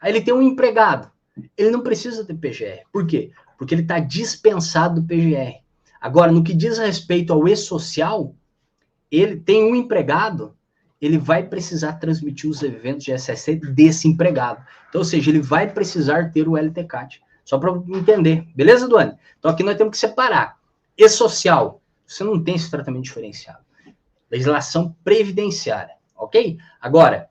Aí ele tem um empregado, ele não precisa ter PGR. Por quê? Porque ele está dispensado do PGR. Agora, no que diz respeito ao E-social, ele tem um empregado, ele vai precisar transmitir os eventos de SST desse empregado. Então, ou seja, ele vai precisar ter o LTCAT. Só para entender. Beleza, Duane? Então, aqui nós temos que separar. E-social, você não tem esse tratamento diferenciado. Legislação previdenciária, ok? Agora,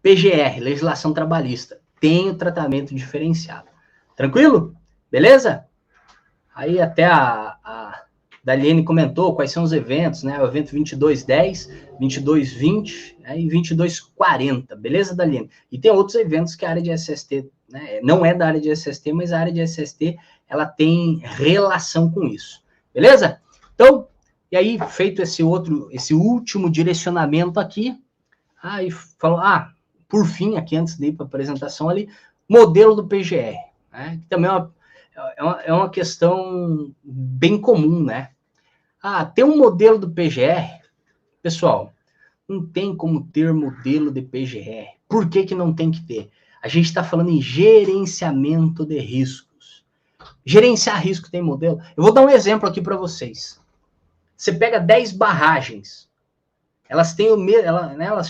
PGR, legislação trabalhista, tem o tratamento diferenciado. Tranquilo? Beleza? Aí até a Daliene comentou quais são os eventos, né? O evento 2210, 2220, né? E 2240, beleza, Daliene? E tem outros eventos que a área de SST, né? Não é da área de SST, mas a área de SST, ela tem relação com isso, beleza? Então, e aí, feito esse último direcionamento aqui, aí falou, por fim, aqui antes de ir para a apresentação ali, modelo do PGR, né? Que também é uma questão bem comum, né? Tem um modelo do PGR, pessoal, não tem como ter modelo de PGR. Por que que não tem que ter? A gente está falando em gerenciamento de riscos. Gerenciar risco tem modelo? Eu vou dar um exemplo aqui para vocês. Você pega 10 barragens, elas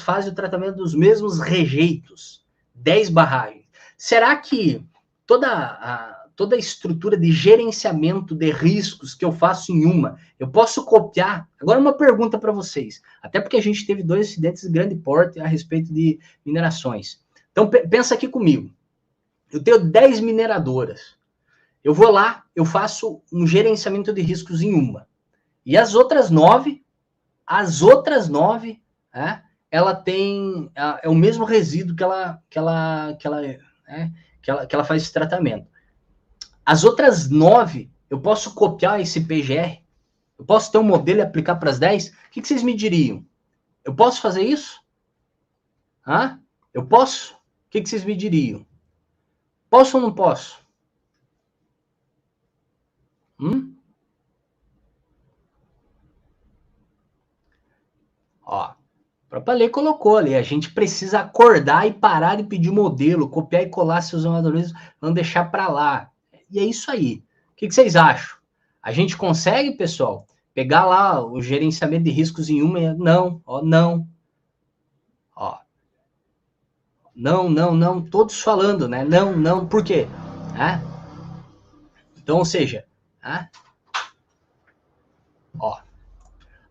fazem o tratamento dos mesmos rejeitos. 10 barragens. Será que toda a estrutura de gerenciamento de riscos que eu faço em uma, eu posso copiar? Agora uma pergunta para vocês, até porque a gente teve 2 acidentes de grande porte a respeito de minerações. Então pensa aqui comigo, eu tenho 10 mineradoras, eu vou lá, eu faço um gerenciamento de riscos em uma, e as outras 9, ela tem é o mesmo resíduo que ela faz esse tratamento. As outras 9, eu posso copiar esse PGR? Eu posso ter um modelo e aplicar para as 10? O que vocês me diriam? Eu posso fazer isso? Eu posso? O que vocês me diriam? Posso ou não posso? Ó, a própria lei colocou ali, a gente precisa acordar e parar de pedir modelo, copiar e colar seus amadores, não deixar para lá. E é isso aí. O que vocês acham? A gente consegue, pessoal, pegar lá o gerenciamento de riscos em uma? Não, não. Não, todos falando, né? Não, por quê? Então, ou seja,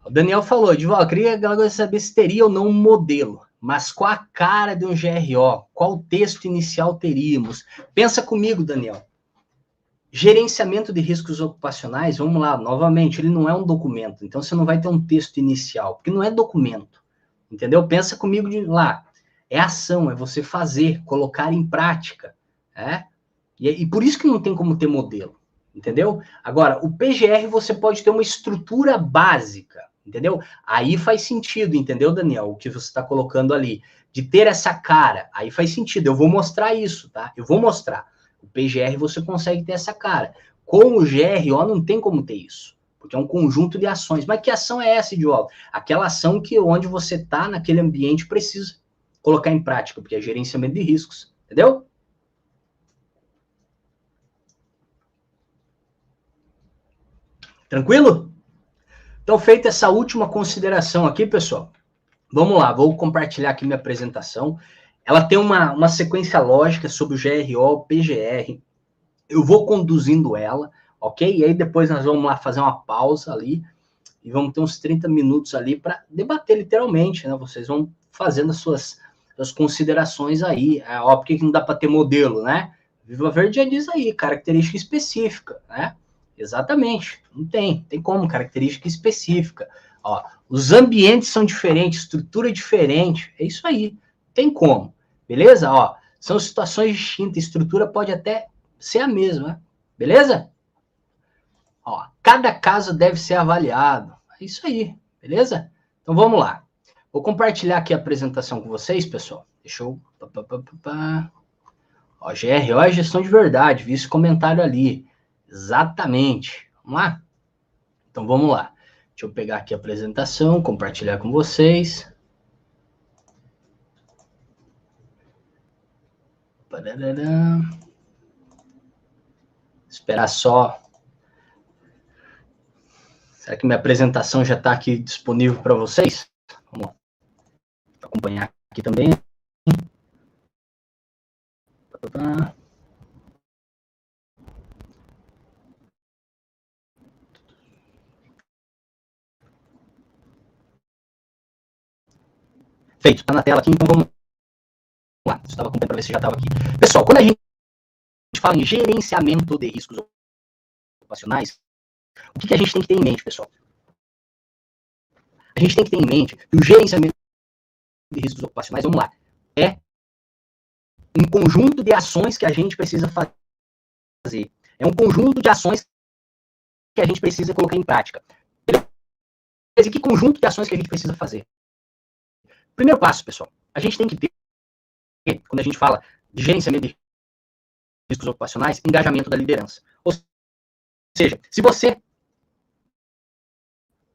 o Daniel falou, Edivaldo, eu queria saber se teria ou não um modelo, mas com a cara de um GRO, qual texto inicial teríamos? Pensa comigo, Daniel. Gerenciamento de riscos ocupacionais, vamos lá, novamente, ele não é um documento, então você não vai ter um texto inicial, porque não é documento, entendeu? Pensa comigo lá, é ação, é você fazer, colocar em prática, e por isso que não tem como ter modelo, entendeu? Agora, o PGR você pode ter uma estrutura básica, entendeu? Aí faz sentido, entendeu, Daniel? O que você está colocando ali, de ter essa cara, aí faz sentido, eu vou mostrar isso, tá? Eu vou mostrar. O PGR você consegue ter essa cara. Com o GRO não tem como ter isso, porque é um conjunto de ações. Mas que ação é essa, Edivaldo? Aquela ação que onde você está naquele ambiente precisa. colocar em prática, porque é gerenciamento de riscos, entendeu? Tranquilo? Então, feita essa última consideração aqui, pessoal, vamos lá, vou compartilhar aqui minha apresentação. Ela tem uma sequência lógica sobre o GRO, o PGR. Eu vou conduzindo ela, ok? E aí depois nós vamos lá fazer uma pausa ali e vamos ter uns 30 minutos ali para debater literalmente, né? Vocês vão fazendo as suas considerações aí. Ó, por que não dá para ter modelo, né? Viva Verde já diz aí, característica específica, né? Exatamente, não tem como, característica específica. Ó, os ambientes são diferentes, estrutura é diferente, é isso aí, tem como, beleza? Ó, são situações distintas, estrutura pode até ser a mesma, beleza? Ó, cada caso deve ser avaliado, é isso aí, beleza? Então vamos lá, vou compartilhar aqui a apresentação com vocês, pessoal, deixa eu... Ó, GRO é gestão de verdade, vi esse comentário ali. Exatamente. Vamos lá? Então, vamos lá. Deixa eu pegar aqui a apresentação, compartilhar com vocês. Parará. Esperar só. Será que minha apresentação já está aqui disponível para vocês? Vamos acompanhar aqui também. Feito, está na tela aqui, então vamos lá. Eu estava acompanhando para ver se já estava aqui. Pessoal, quando a gente fala em gerenciamento de riscos ocupacionais, o que a gente tem que ter em mente, pessoal? A gente tem que ter em mente que o gerenciamento de riscos ocupacionais, vamos lá, é um conjunto de ações que a gente precisa fazer. É um conjunto de ações que a gente precisa colocar em prática. Beleza? E que conjunto de ações que a gente precisa fazer? Primeiro passo, pessoal, a gente tem que ter, quando a gente fala de gerenciamento de riscos ocupacionais, engajamento da liderança. Ou seja, se você...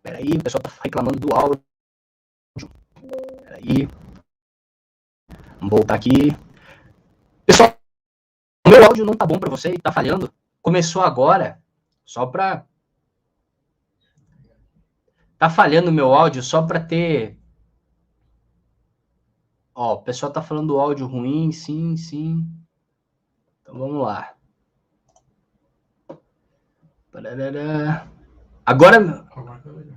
Peraí, o pessoal está reclamando do áudio. Peraí. Vamos voltar aqui. Pessoal, o meu áudio não tá bom para você e tá falhando. Começou agora, só para... Tá falhando o meu áudio só para ter... Ó, o pessoal tá falando do áudio ruim, sim. Então vamos lá.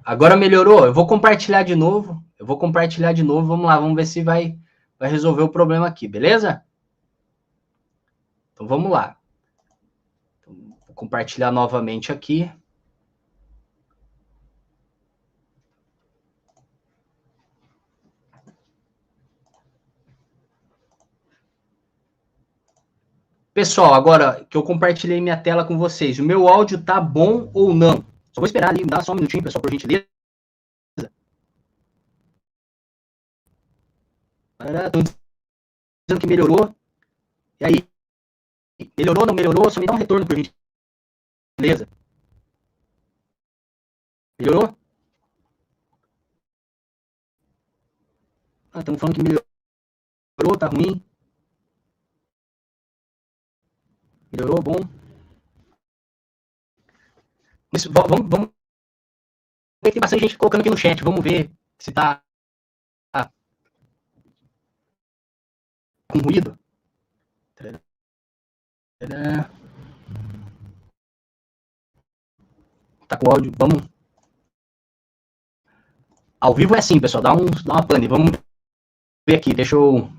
Agora melhorou. Eu vou compartilhar de novo. Vamos lá, vamos ver se vai resolver o problema aqui, beleza? Então vamos lá. Então, vou compartilhar novamente aqui. Pessoal, agora que eu compartilhei minha tela com vocês, o meu áudio tá bom ou não? Só vou esperar ali, dá só um minutinho, pessoal, por gentileza. Estão dizendo que melhorou. E aí? Melhorou, não melhorou? Só me dá um retorno, por gentileza. Melhorou? Estão falando que melhorou, tá ruim. Melhorou, bom. Mas vamos ver, tem bastante gente colocando aqui no chat. Vamos ver se tá com ruído. Tá com áudio, vamos. Ao vivo é assim, pessoal, dá uma pane. Vamos ver aqui, deixa eu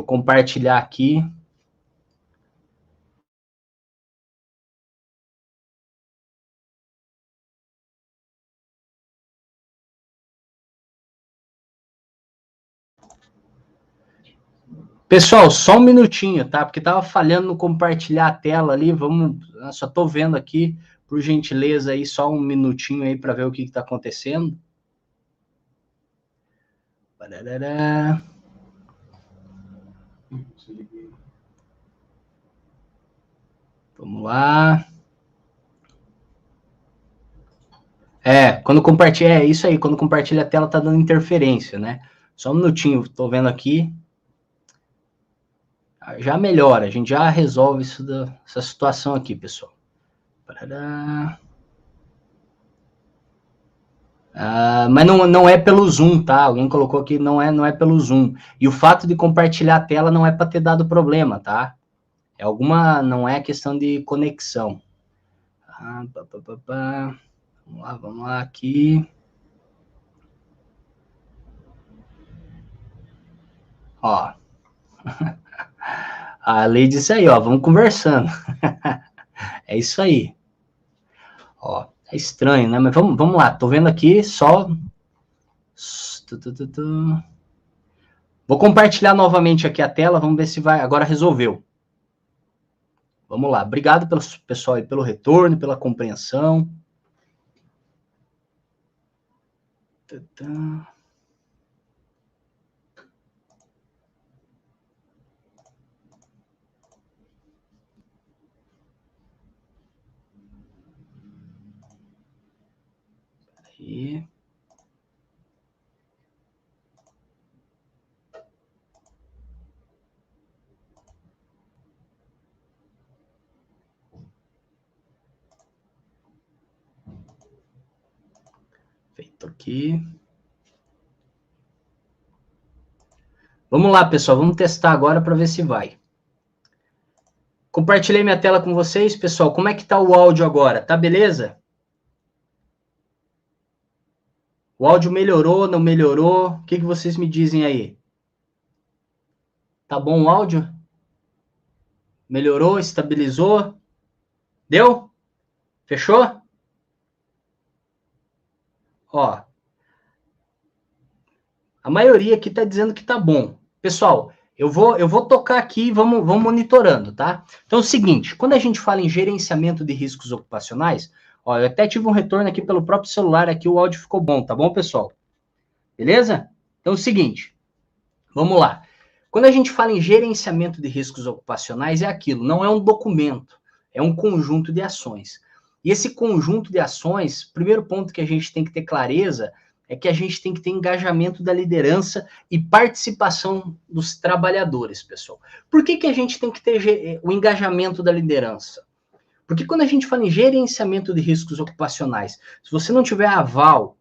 compartilhar aqui. Pessoal, só um minutinho, tá? Porque tava falhando no compartilhar a tela ali. Vamos, só tô vendo aqui, por gentileza aí, só um minutinho aí para ver o que tá acontecendo. Parará. Vamos lá. Quando compartilha, é isso aí, quando compartilha a tela tá dando interferência, né? Só um minutinho, estou vendo aqui. Já melhora, a gente já resolve essa situação aqui, pessoal. Mas não é pelo Zoom, tá? Alguém colocou aqui, não é pelo Zoom. E o fato de compartilhar a tela não é para ter dado problema, tá? Não é questão de conexão. Vamos lá aqui. Ó. A Lei disse aí, ó, vamos conversando. É isso aí. Ó, é estranho, né? Mas vamos lá, tô vendo aqui só... Vou compartilhar novamente aqui a tela, vamos ver se vai... Agora resolveu. Vamos lá, obrigado pelo pessoal aí, pelo retorno, pela compreensão. Aí. Feito aqui. Vamos lá, pessoal, vamos testar agora para ver se vai. Compartilhei minha tela com vocês, pessoal. Como é que tá o áudio agora? Tá beleza? O áudio melhorou, não melhorou? O que vocês me dizem aí? Tá bom o áudio? Melhorou? Estabilizou? Deu? Fechou? Ó. A maioria aqui tá dizendo que tá bom. Pessoal, eu vou tocar aqui e vamos monitorando, tá? Então é o seguinte, quando a gente fala em gerenciamento de riscos ocupacionais, ó, eu até tive um retorno aqui pelo próprio celular, aqui o áudio ficou bom, tá bom, pessoal? Beleza? Então é o seguinte, vamos lá. Quando a gente fala em gerenciamento de riscos ocupacionais, é aquilo, não é um documento, é um conjunto de ações. E esse conjunto de ações, primeiro ponto que a gente tem que ter clareza é que a gente tem que ter engajamento da liderança e participação dos trabalhadores, pessoal. Por que a gente tem que ter o engajamento da liderança? Porque quando a gente fala em gerenciamento de riscos ocupacionais, se você não tiver aval,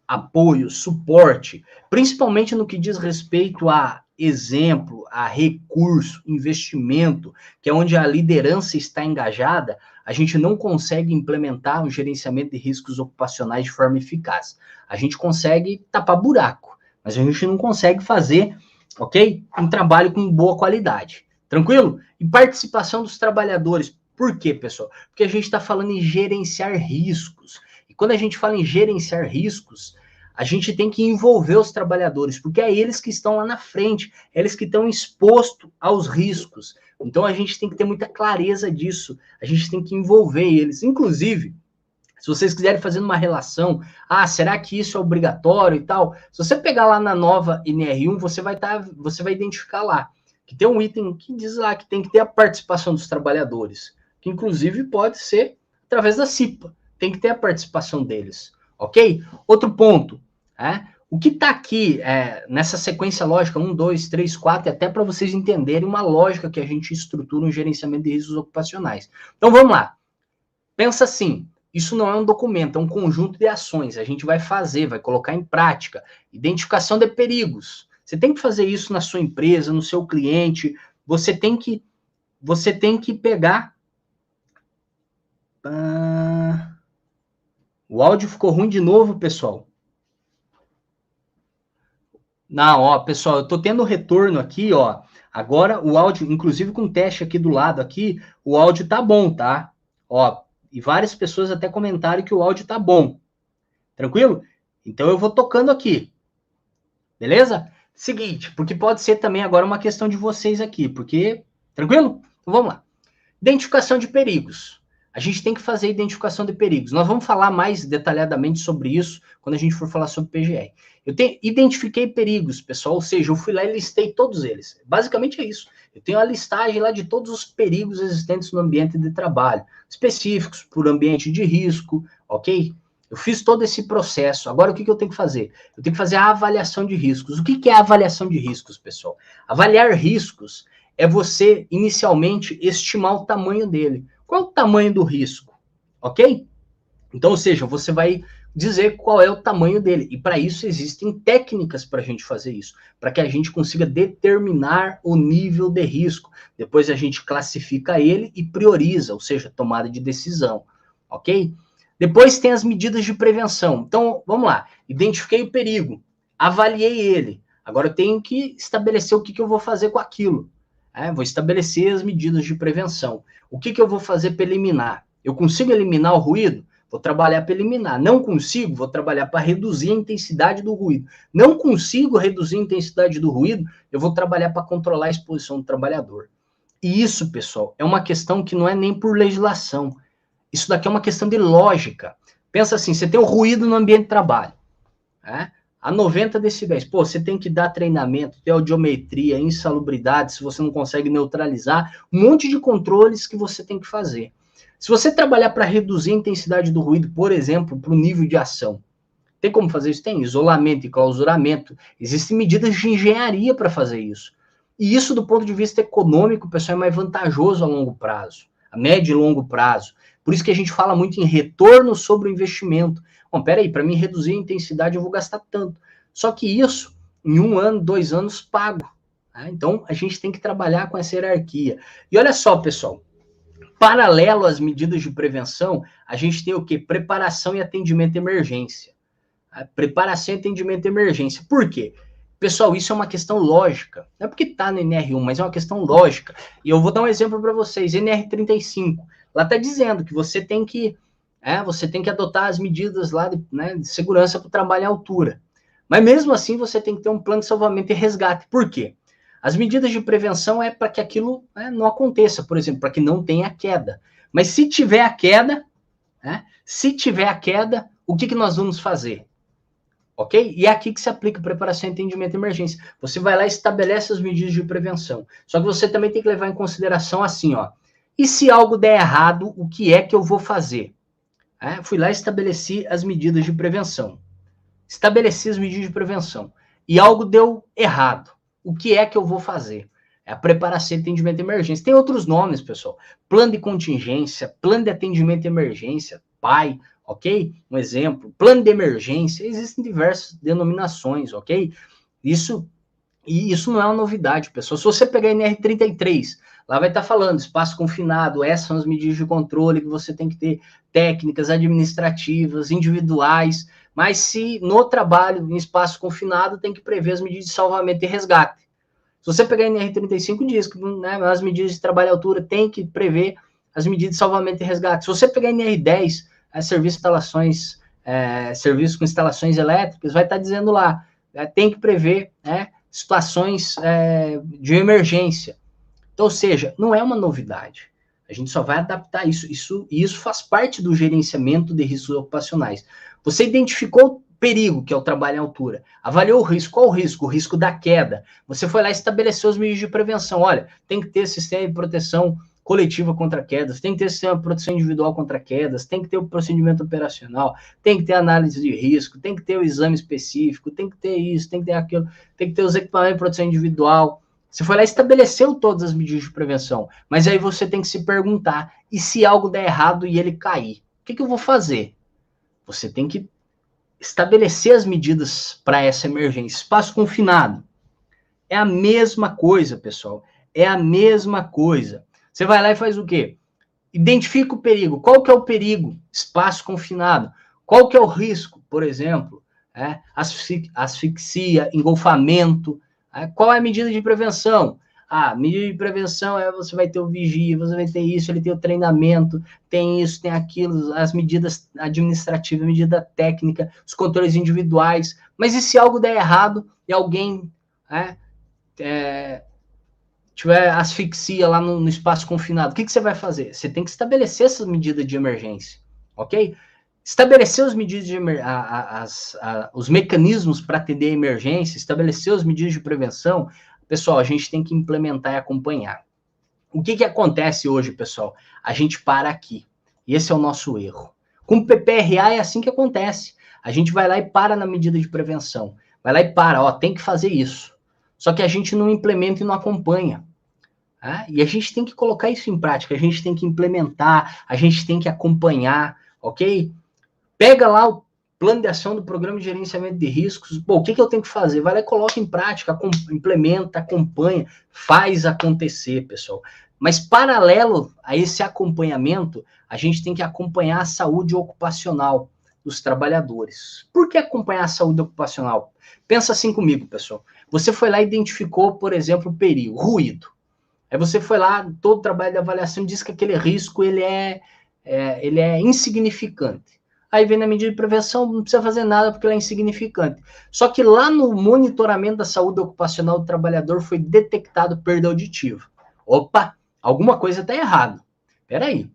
apoio, suporte, principalmente no que diz respeito a exemplo, a recurso, investimento, que é onde a liderança está engajada, a gente não consegue implementar um gerenciamento de riscos ocupacionais de forma eficaz. A gente consegue tapar buraco, mas a gente não consegue fazer, ok? Um trabalho com boa qualidade. Tranquilo? E participação dos trabalhadores. Por quê, pessoal? Porque a gente está falando em gerenciar riscos. E quando a gente fala em gerenciar riscos, a gente tem que envolver os trabalhadores, porque é eles que estão lá na frente, é eles que estão expostos aos riscos. Então a gente tem que ter muita clareza disso, a gente tem que envolver eles. Inclusive, se vocês quiserem fazer uma relação, será que isso é obrigatório e tal? Se você pegar lá na nova NR1, você vai identificar lá, que tem um item que diz lá que tem que ter a participação dos trabalhadores, que inclusive pode ser através da CIPA, tem que ter a participação deles, ok? Outro ponto, o que está aqui nessa sequência lógica 1, 2, 3, 4, é até para vocês entenderem uma lógica que a gente estrutura um gerenciamento de riscos ocupacionais. Então vamos lá. Pensa assim, isso não é um documento, é um conjunto de ações. A gente vai fazer, vai colocar em prática. Identificação de perigos. Você tem que fazer isso na sua empresa, no seu cliente. Você tem que pegar... O áudio ficou ruim de novo, pessoal. Não, ó, pessoal, eu tô tendo retorno aqui, ó. Agora o áudio, inclusive com teste aqui do lado aqui, o áudio tá bom, tá? Ó, e várias pessoas até comentaram que o áudio tá bom. Tranquilo? Então eu vou tocando aqui. Beleza? Seguinte, porque pode ser também agora uma questão de vocês aqui, porque... Tranquilo? Então vamos lá. Identificação de perigos. A gente tem que fazer identificação de perigos. Nós vamos falar mais detalhadamente sobre isso quando a gente for falar sobre PGR. Eu identifiquei perigos, pessoal, ou seja, eu fui lá e listei todos eles. Basicamente é isso. Eu tenho a listagem lá de todos os perigos existentes no ambiente de trabalho, específicos por ambiente de risco, ok? Eu fiz todo esse processo. Agora, o que eu tenho que fazer? Eu tenho que fazer a avaliação de riscos. O que é a avaliação de riscos, pessoal? Avaliar riscos é você, inicialmente, estimar o tamanho dele. Qual é o tamanho do risco? Ok? Então, ou seja, você vai dizer qual é o tamanho dele. E para isso existem técnicas para a gente fazer isso, para que a gente consiga determinar o nível de risco. Depois a gente classifica ele e prioriza, ou seja, tomada de decisão. Ok? Depois tem as medidas de prevenção. Então, vamos lá. Identifiquei o perigo, avaliei ele. Agora eu tenho que estabelecer o que eu vou fazer com aquilo. Vou estabelecer as medidas de prevenção. O que eu vou fazer para eliminar? Eu consigo eliminar o ruído? Vou trabalhar para eliminar. Não consigo? Vou trabalhar para reduzir a intensidade do ruído. Não consigo reduzir a intensidade do ruído? Eu vou trabalhar para controlar a exposição do trabalhador. E isso, pessoal, é uma questão que não é nem por legislação. Isso daqui é uma questão de lógica. Pensa assim, você tem o ruído no ambiente de trabalho, a 90 decibéis. Pô, você tem que dar treinamento, ter audiometria, insalubridade, se você não consegue neutralizar, um monte de controles que você tem que fazer. Se você trabalhar para reduzir a intensidade do ruído, por exemplo, para o nível de ação, tem como fazer isso? Tem isolamento e clausuramento. Existem medidas de engenharia para fazer isso. E isso, do ponto de vista econômico, pessoal, é mais vantajoso a longo prazo, a médio e longo prazo. Por isso que a gente fala muito em retorno sobre o investimento. Bom, peraí, para mim reduzir a intensidade eu vou gastar tanto. Só que isso, em 1 ano, 2 anos, pago. Então, a gente tem que trabalhar com essa hierarquia. E olha só, pessoal, paralelo às medidas de prevenção, a gente tem o quê? Preparação e atendimento de emergência. Preparação e atendimento de emergência. Por quê? Pessoal, isso é uma questão lógica. Não é porque está no NR1, mas é uma questão lógica. E eu vou dar um exemplo para vocês. NR35. Lá está dizendo que você tem que adotar as medidas lá de segurança para o trabalho à altura. Mas mesmo assim, você tem que ter um plano de salvamento e resgate. Por quê? As medidas de prevenção é para que aquilo não aconteça, por exemplo, para que não tenha queda. Mas se tiver a queda, o que nós vamos fazer? Ok? E é aqui que se aplica preparação e atendimento de emergência. Você vai lá e estabelece as medidas de prevenção. Só que você também tem que levar em consideração assim, ó. E se algo der errado, o que é que eu vou fazer? Fui lá e estabeleci as medidas de prevenção. Estabeleci as medidas de prevenção. E algo deu errado. O que é que eu vou fazer? É a preparação e atendimento de emergência. Tem outros nomes, pessoal. Plano de contingência, plano de atendimento de emergência, PAI, ok? Um exemplo. Plano de emergência. Existem diversas denominações, ok? Isso não é uma novidade, pessoal. Se você pegar a NR33, lá vai estar falando espaço confinado, essas são as medidas de controle que você tem que ter, técnicas administrativas, individuais, mas se no trabalho, em espaço confinado, tem que prever as medidas de salvamento e resgate. Se você pegar a NR35, diz que as medidas de trabalho à altura tem que prever as medidas de salvamento e resgate. Se você pegar a NR10, serviço com instalações elétricas, vai estar dizendo lá, tem que prever situações de emergência. Então, ou seja, não é uma novidade. A gente só vai adaptar isso. Isso faz parte do gerenciamento de riscos ocupacionais. Você identificou o perigo, que é o trabalho em altura. Avaliou o risco. Qual o risco? O risco da queda. Você foi lá e estabeleceu as medidas de prevenção. Olha, tem que ter sistema de proteção coletiva contra quedas, tem que ter sistema de proteção individual contra quedas, tem que ter o procedimento operacional, tem que ter análise de risco, tem que ter o exame específico, tem que ter isso, tem que ter aquilo, tem que ter os equipamentos de proteção individual. Você foi lá e estabeleceu todas as medidas de prevenção, mas aí você tem que se perguntar, e se algo der errado e ele cair? O que eu vou fazer? Você tem que estabelecer as medidas para essa emergência. Espaço confinado. É a mesma coisa, pessoal. É a mesma coisa. Você vai lá e faz o quê? Identifica o perigo. Qual que é o perigo? Espaço confinado. Qual que é o risco? Por exemplo, asfixia, engolfamento. Qual é a medida de prevenção? Medida de prevenção você vai ter o vigia, você vai ter isso, ele tem o treinamento, tem isso, tem aquilo, as medidas administrativas, medida técnica, os controles individuais. Mas e se algo der errado e alguém tiver asfixia lá no espaço confinado, o que você vai fazer? Você tem que estabelecer essas medidas de emergência, ok? Estabelecer as medidas de os mecanismos para atender a emergência, estabelecer as medidas de prevenção, pessoal, a gente tem que implementar e acompanhar. O que acontece hoje, pessoal? A gente para aqui. E esse é o nosso erro. Com o PPRA é assim que acontece. A gente vai lá e para na medida de prevenção. Vai lá e para, ó, tem que fazer isso. Só que a gente não implementa e não acompanha. Tá? E a gente tem que colocar isso em prática, a gente tem que implementar, a gente tem que acompanhar, ok? Pega lá o plano de ação do programa de gerenciamento de riscos. Bom, o que eu tenho que fazer? Vai lá e coloca em prática, implementa, acompanha, faz acontecer, pessoal. Mas paralelo a esse acompanhamento, a gente tem que acompanhar a saúde ocupacional dos trabalhadores. Por que acompanhar a saúde ocupacional? Pensa assim comigo, pessoal. Você foi lá e identificou, por exemplo, o perigo, ruído. Aí você foi lá, todo o trabalho de avaliação diz que aquele risco ele é insignificante. Aí vem na medida de prevenção, não precisa fazer nada porque ele é insignificante. Só que lá no monitoramento da saúde ocupacional do trabalhador foi detectado perda auditiva. Opa, alguma coisa está errada. Peraí.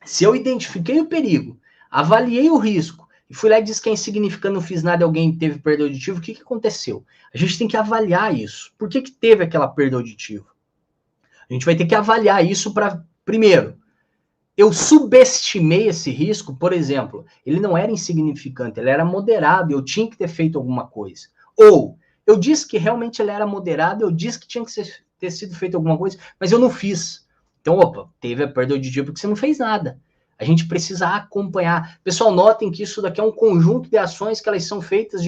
Se eu identifiquei o perigo, avaliei o risco, e fui lá e disse que é insignificante, não fiz nada e alguém teve perda auditiva, o que aconteceu? A gente tem que avaliar isso. Por que teve aquela perda auditiva? A gente vai ter que avaliar isso para, primeiro, eu subestimei esse risco, por exemplo, ele não era insignificante, ele era moderado, eu tinha que ter feito alguma coisa. Ou, eu disse que realmente ele era moderado, eu disse que tinha que ter sido feito alguma coisa, mas eu não fiz. Então, opa, teve a perda auditiva porque você não fez nada. A gente precisa acompanhar. Pessoal, notem que isso daqui é um conjunto de ações que elas são feitas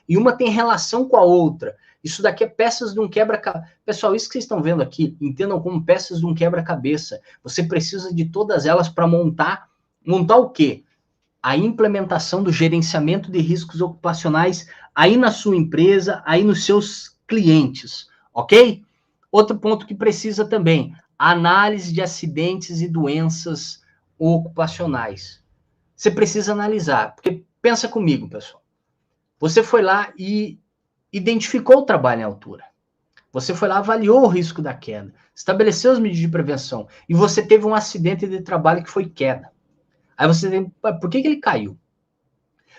e uma tem relação com a outra. Isso daqui é peças de um quebra-cabeça. Pessoal, isso que vocês estão vendo aqui, entendam como peças de um quebra-cabeça. Você precisa de todas elas para montar o quê? A implementação do gerenciamento de riscos ocupacionais aí na sua empresa, aí nos seus clientes, ok? Outro ponto que precisa também, análise de acidentes e doenças ocupacionais. Você precisa analisar, porque pensa comigo, pessoal. Você foi lá e identificou o trabalho em altura. Você foi lá, avaliou o risco da queda, estabeleceu as medidas de prevenção e você teve um acidente de trabalho que foi queda. Aí você tem, por que ele caiu?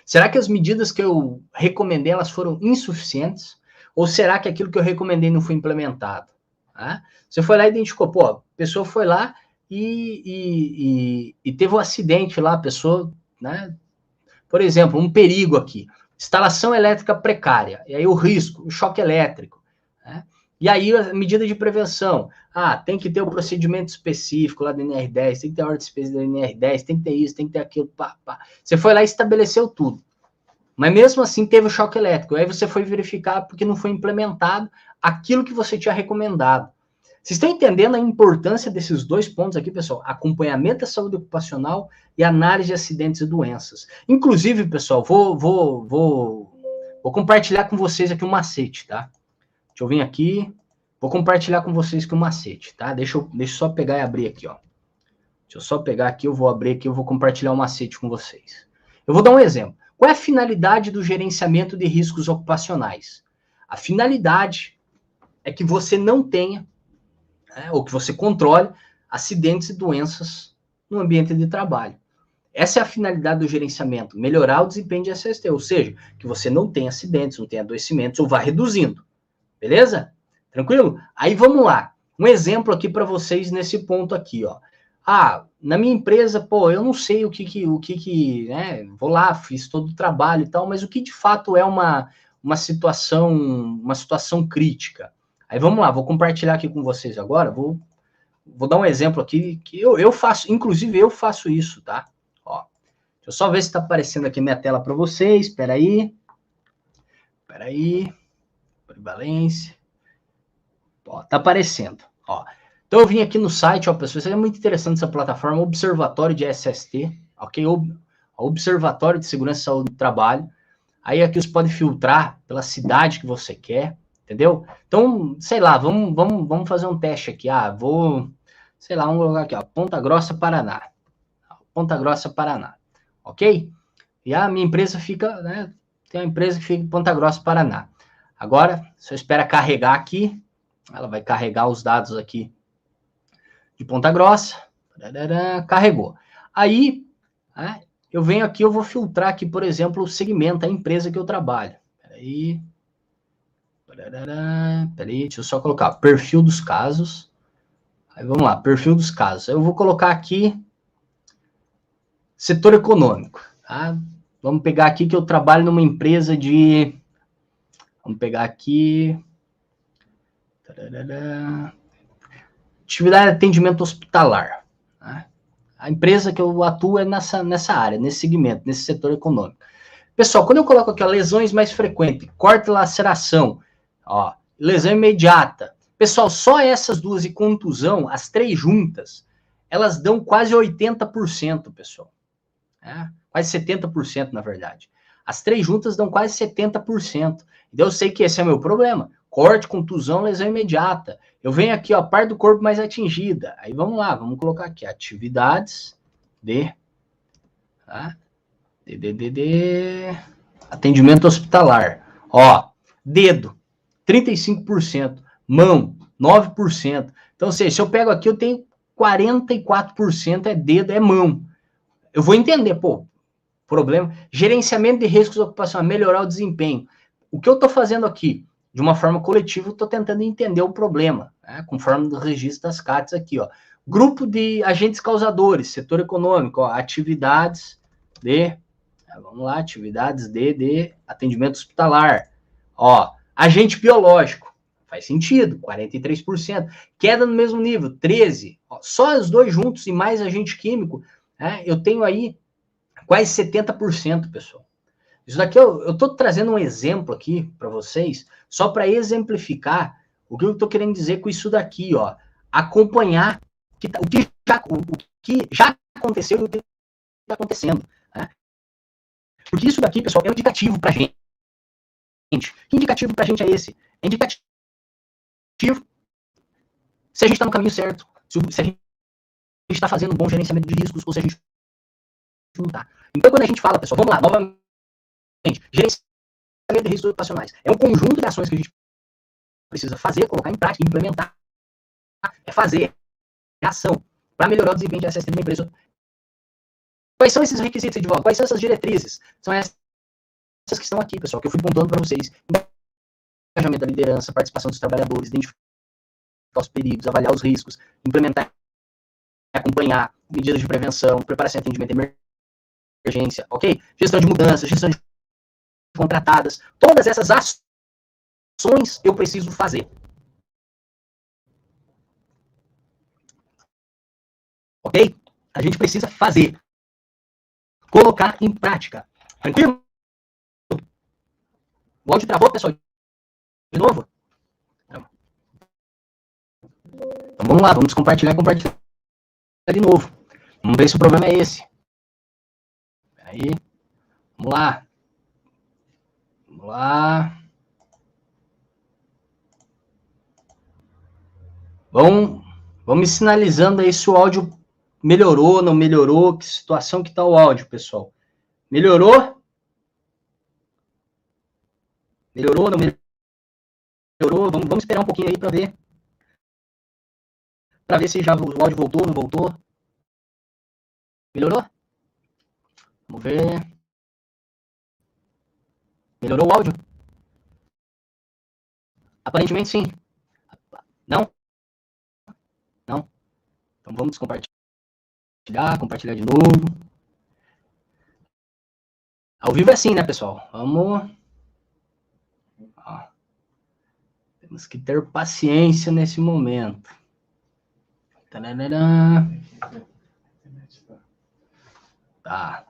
Será que as medidas que eu recomendei elas foram insuficientes? Ou será que aquilo que eu recomendei não foi implementado? Você foi lá e identificou, pô, a pessoa foi lá e teve um acidente lá, a pessoa, né? Por exemplo, um perigo aqui, instalação elétrica precária, e aí o risco, o choque elétrico, né? E aí a medida de prevenção, tem que ter um procedimento específico lá do NR10, tem que ter a ordem específica do NR10, tem que ter isso, tem que ter aquilo, pá. Você foi lá e estabeleceu tudo. Mas mesmo assim teve o choque elétrico, aí você foi verificar porque não foi implementado aquilo que você tinha recomendado. Vocês estão entendendo a importância desses dois pontos aqui, pessoal? Acompanhamento da saúde ocupacional e análise de acidentes e doenças. Inclusive, pessoal, vou compartilhar com vocês aqui um macete, tá? Deixa eu vir aqui, vou compartilhar com vocês aqui um macete, tá? Deixa eu só pegar e abrir aqui, ó. Deixa eu só pegar aqui, eu vou abrir aqui, eu vou compartilhar um macete com vocês. Eu vou dar um exemplo. Qual é a finalidade do gerenciamento de riscos ocupacionais? A finalidade é que você não tenha ou que você controle acidentes e doenças no ambiente de trabalho. Essa é a finalidade do gerenciamento, melhorar o desempenho de SST, ou seja, que você não tenha acidentes, não tenha adoecimentos, ou vá reduzindo. Beleza? Tranquilo? Aí vamos lá. Um exemplo aqui para vocês nesse ponto aqui, ó. Na minha empresa, pô, eu não sei o que, né? Vou lá, fiz todo o trabalho e tal, mas o que de fato é uma situação crítica? Aí vamos lá, vou compartilhar aqui com vocês agora, vou dar um exemplo aqui que eu faço, inclusive eu faço isso, tá? Ó, deixa eu só ver se está aparecendo aqui minha tela para vocês, espera aí, polivalência, ó, tá aparecendo, ó. Então eu vim aqui no site, ó, pessoal, isso é muito interessante essa plataforma, Observatório de SST, ok? Observatório de Segurança e Saúde do Trabalho. Aí aqui você pode filtrar pela cidade que você quer, entendeu? Então, sei lá, vamos fazer um teste aqui. Sei lá, vamos colocar aqui, ó, Ponta Grossa, Paraná. Ponta Grossa, Paraná, ok? E a minha empresa fica, né? Tem uma empresa que fica em Ponta Grossa, Paraná. Agora, você espera carregar aqui, ela vai carregar os dados aqui de Ponta Grossa, carregou. Aí, eu venho aqui, eu vou filtrar aqui, por exemplo, o segmento, a empresa que eu trabalho. Peraí, deixa eu só colocar perfil dos casos. Aí vamos lá, perfil dos casos. Eu vou colocar aqui setor econômico. Tá? Vamos pegar aqui que eu trabalho numa empresa de... Vamos pegar aqui... Atividade de atendimento hospitalar. Tá? A empresa que eu atuo é nessa área, nesse segmento, nesse setor econômico. Pessoal, quando eu coloco aqui, ó, lesões mais frequentes, corte e laceração, ó, lesão imediata. Pessoal, só essas duas e contusão, as três juntas, elas dão quase 80%, pessoal. Quase 70%, na verdade. As três juntas dão quase 70%. Então, eu sei que esse é o meu problema. Corte, contusão, lesão imediata. Eu venho aqui, ó, parte do corpo mais atingida. Aí, vamos lá, vamos colocar aqui, atividades de... Tá? Atendimento hospitalar. Ó, dedo, 35%. Mão, 9%. Então, ou seja, se eu pego aqui, eu tenho 44% é dedo, é mão. Eu vou entender, pô, problema. Gerenciamento de riscos ocupacionais, melhorar o desempenho. O que eu estou fazendo aqui? De uma forma coletiva, eu estou tentando entender o problema, né? Conforme do registro das CATs aqui, ó. Grupo de agentes causadores, setor econômico, ó, atividades de... Vamos lá, atividades de atendimento hospitalar. Ó, agente biológico, faz sentido, 43%. Queda no mesmo nível, 13%. Ó, só os dois juntos e mais agente químico, né, eu tenho aí quase 70%, pessoal. Isso daqui eu estou trazendo um exemplo aqui para vocês, só para exemplificar o que eu estou querendo dizer com isso daqui, ó. Acompanhar o que já aconteceu e o que está acontecendo. Né? Porque isso daqui, pessoal, é um indicativo para a gente. Que indicativo para a gente é esse? É indicativo se a gente está no caminho certo, se a gente está fazendo um bom gerenciamento de riscos ou se a gente não está. Então, quando a gente fala, pessoal, vamos lá, novamente, gerenciamento de riscos ocupacionais. É um conjunto de ações que a gente precisa fazer, colocar em prática, implementar. É fazer, é ação, para melhorar o desempenho de SST na empresa. Quais são esses requisitos, Edivaldo? Quais são essas diretrizes? São essas que estão aqui, pessoal, que eu fui pontuando para vocês. Engajamento da liderança, participação dos trabalhadores, identificar os perigos, avaliar os riscos, implementar, acompanhar medidas de prevenção, preparação e atendimento de emergência, ok? Gestão de mudanças, gestão de contratadas, todas essas ações eu preciso fazer. Ok? A gente precisa fazer. Colocar em prática. Tranquilo? O áudio travou, pessoal? De novo? Então vamos lá, vamos compartilhar de novo. Vamos ver se o problema é esse. Aí, vamos lá. Vamos lá. Vamos sinalizando aí se o áudio melhorou, não melhorou, que situação que está o áudio, pessoal. Melhorou? Melhorou, não melhorou? Vamos esperar um pouquinho aí para ver. Para ver se já o áudio voltou, não voltou. Melhorou? Vamos ver. Melhorou o áudio? Aparentemente sim. Não? Não? Então vamos compartilhar de novo. Ao vivo é assim, né, pessoal? Vamos. Ó. Temos que ter paciência nesse momento. Tarará. Tá.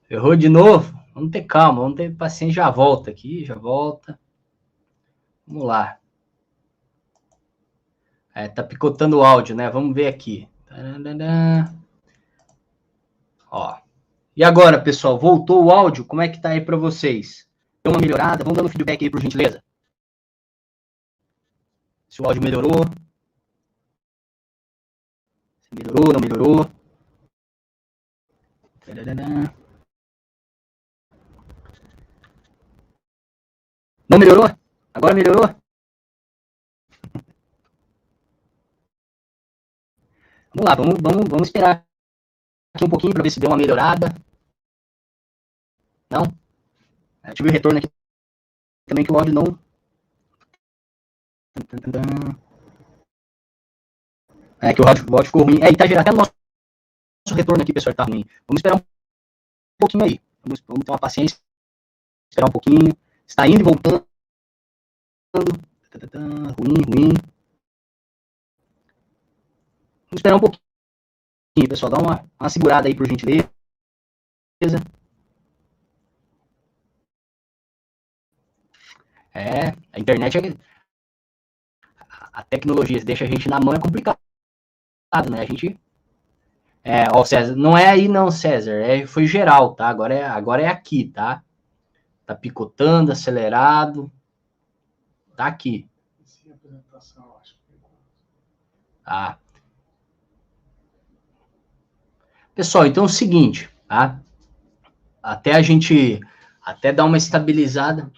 Ferrou de novo? Vamos ter calma, vamos ter paciência. Já volta aqui, já volta. Vamos lá. Tá picotando o áudio, né? Vamos ver aqui. Tarará. Ó. E agora, pessoal, voltou o áudio? Como é que tá aí para vocês? Deu uma melhorada? Vamos dando feedback aí, por gentileza. Se o áudio melhorou. Se melhorou, não melhorou. Não melhorou? Agora melhorou? Vamos lá, vamos esperar aqui um pouquinho para ver se deu uma melhorada. Não? Eu tive retorno aqui também que o áudio não... Que o áudio ficou ruim. E tá gerando até no nosso retorno aqui, pessoal, tá ruim. Vamos esperar um pouquinho aí. Vamos ter uma paciência, esperar um pouquinho. Está indo e voltando. Ruim. Vamos esperar um pouquinho, pessoal. Dá uma segurada aí, por gentileza. A internet, a tecnologia deixa a gente na mão, é complicado, né? A gente... ó, César, não é aí não, César, foi geral, tá? Agora é aqui, tá? Tá picotando, acelerado. Tá aqui. Tá. Pessoal, então é o seguinte, tá? Até dar uma estabilizada.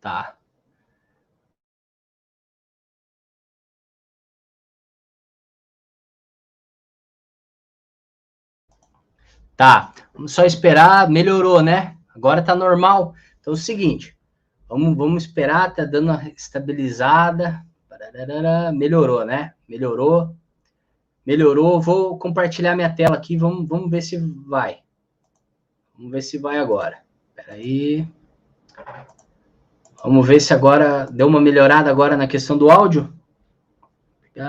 Tá. Tá. Vamos só esperar. Melhorou, né? Agora tá normal. Então é o seguinte. Vamos esperar, tá dando uma estabilizada. Melhorou, né? Melhorou. Vou compartilhar minha tela aqui. Vamos ver se vai. Vamos ver se vai agora. Espera aí. Vamos ver se agora deu uma melhorada agora na questão do áudio. Deu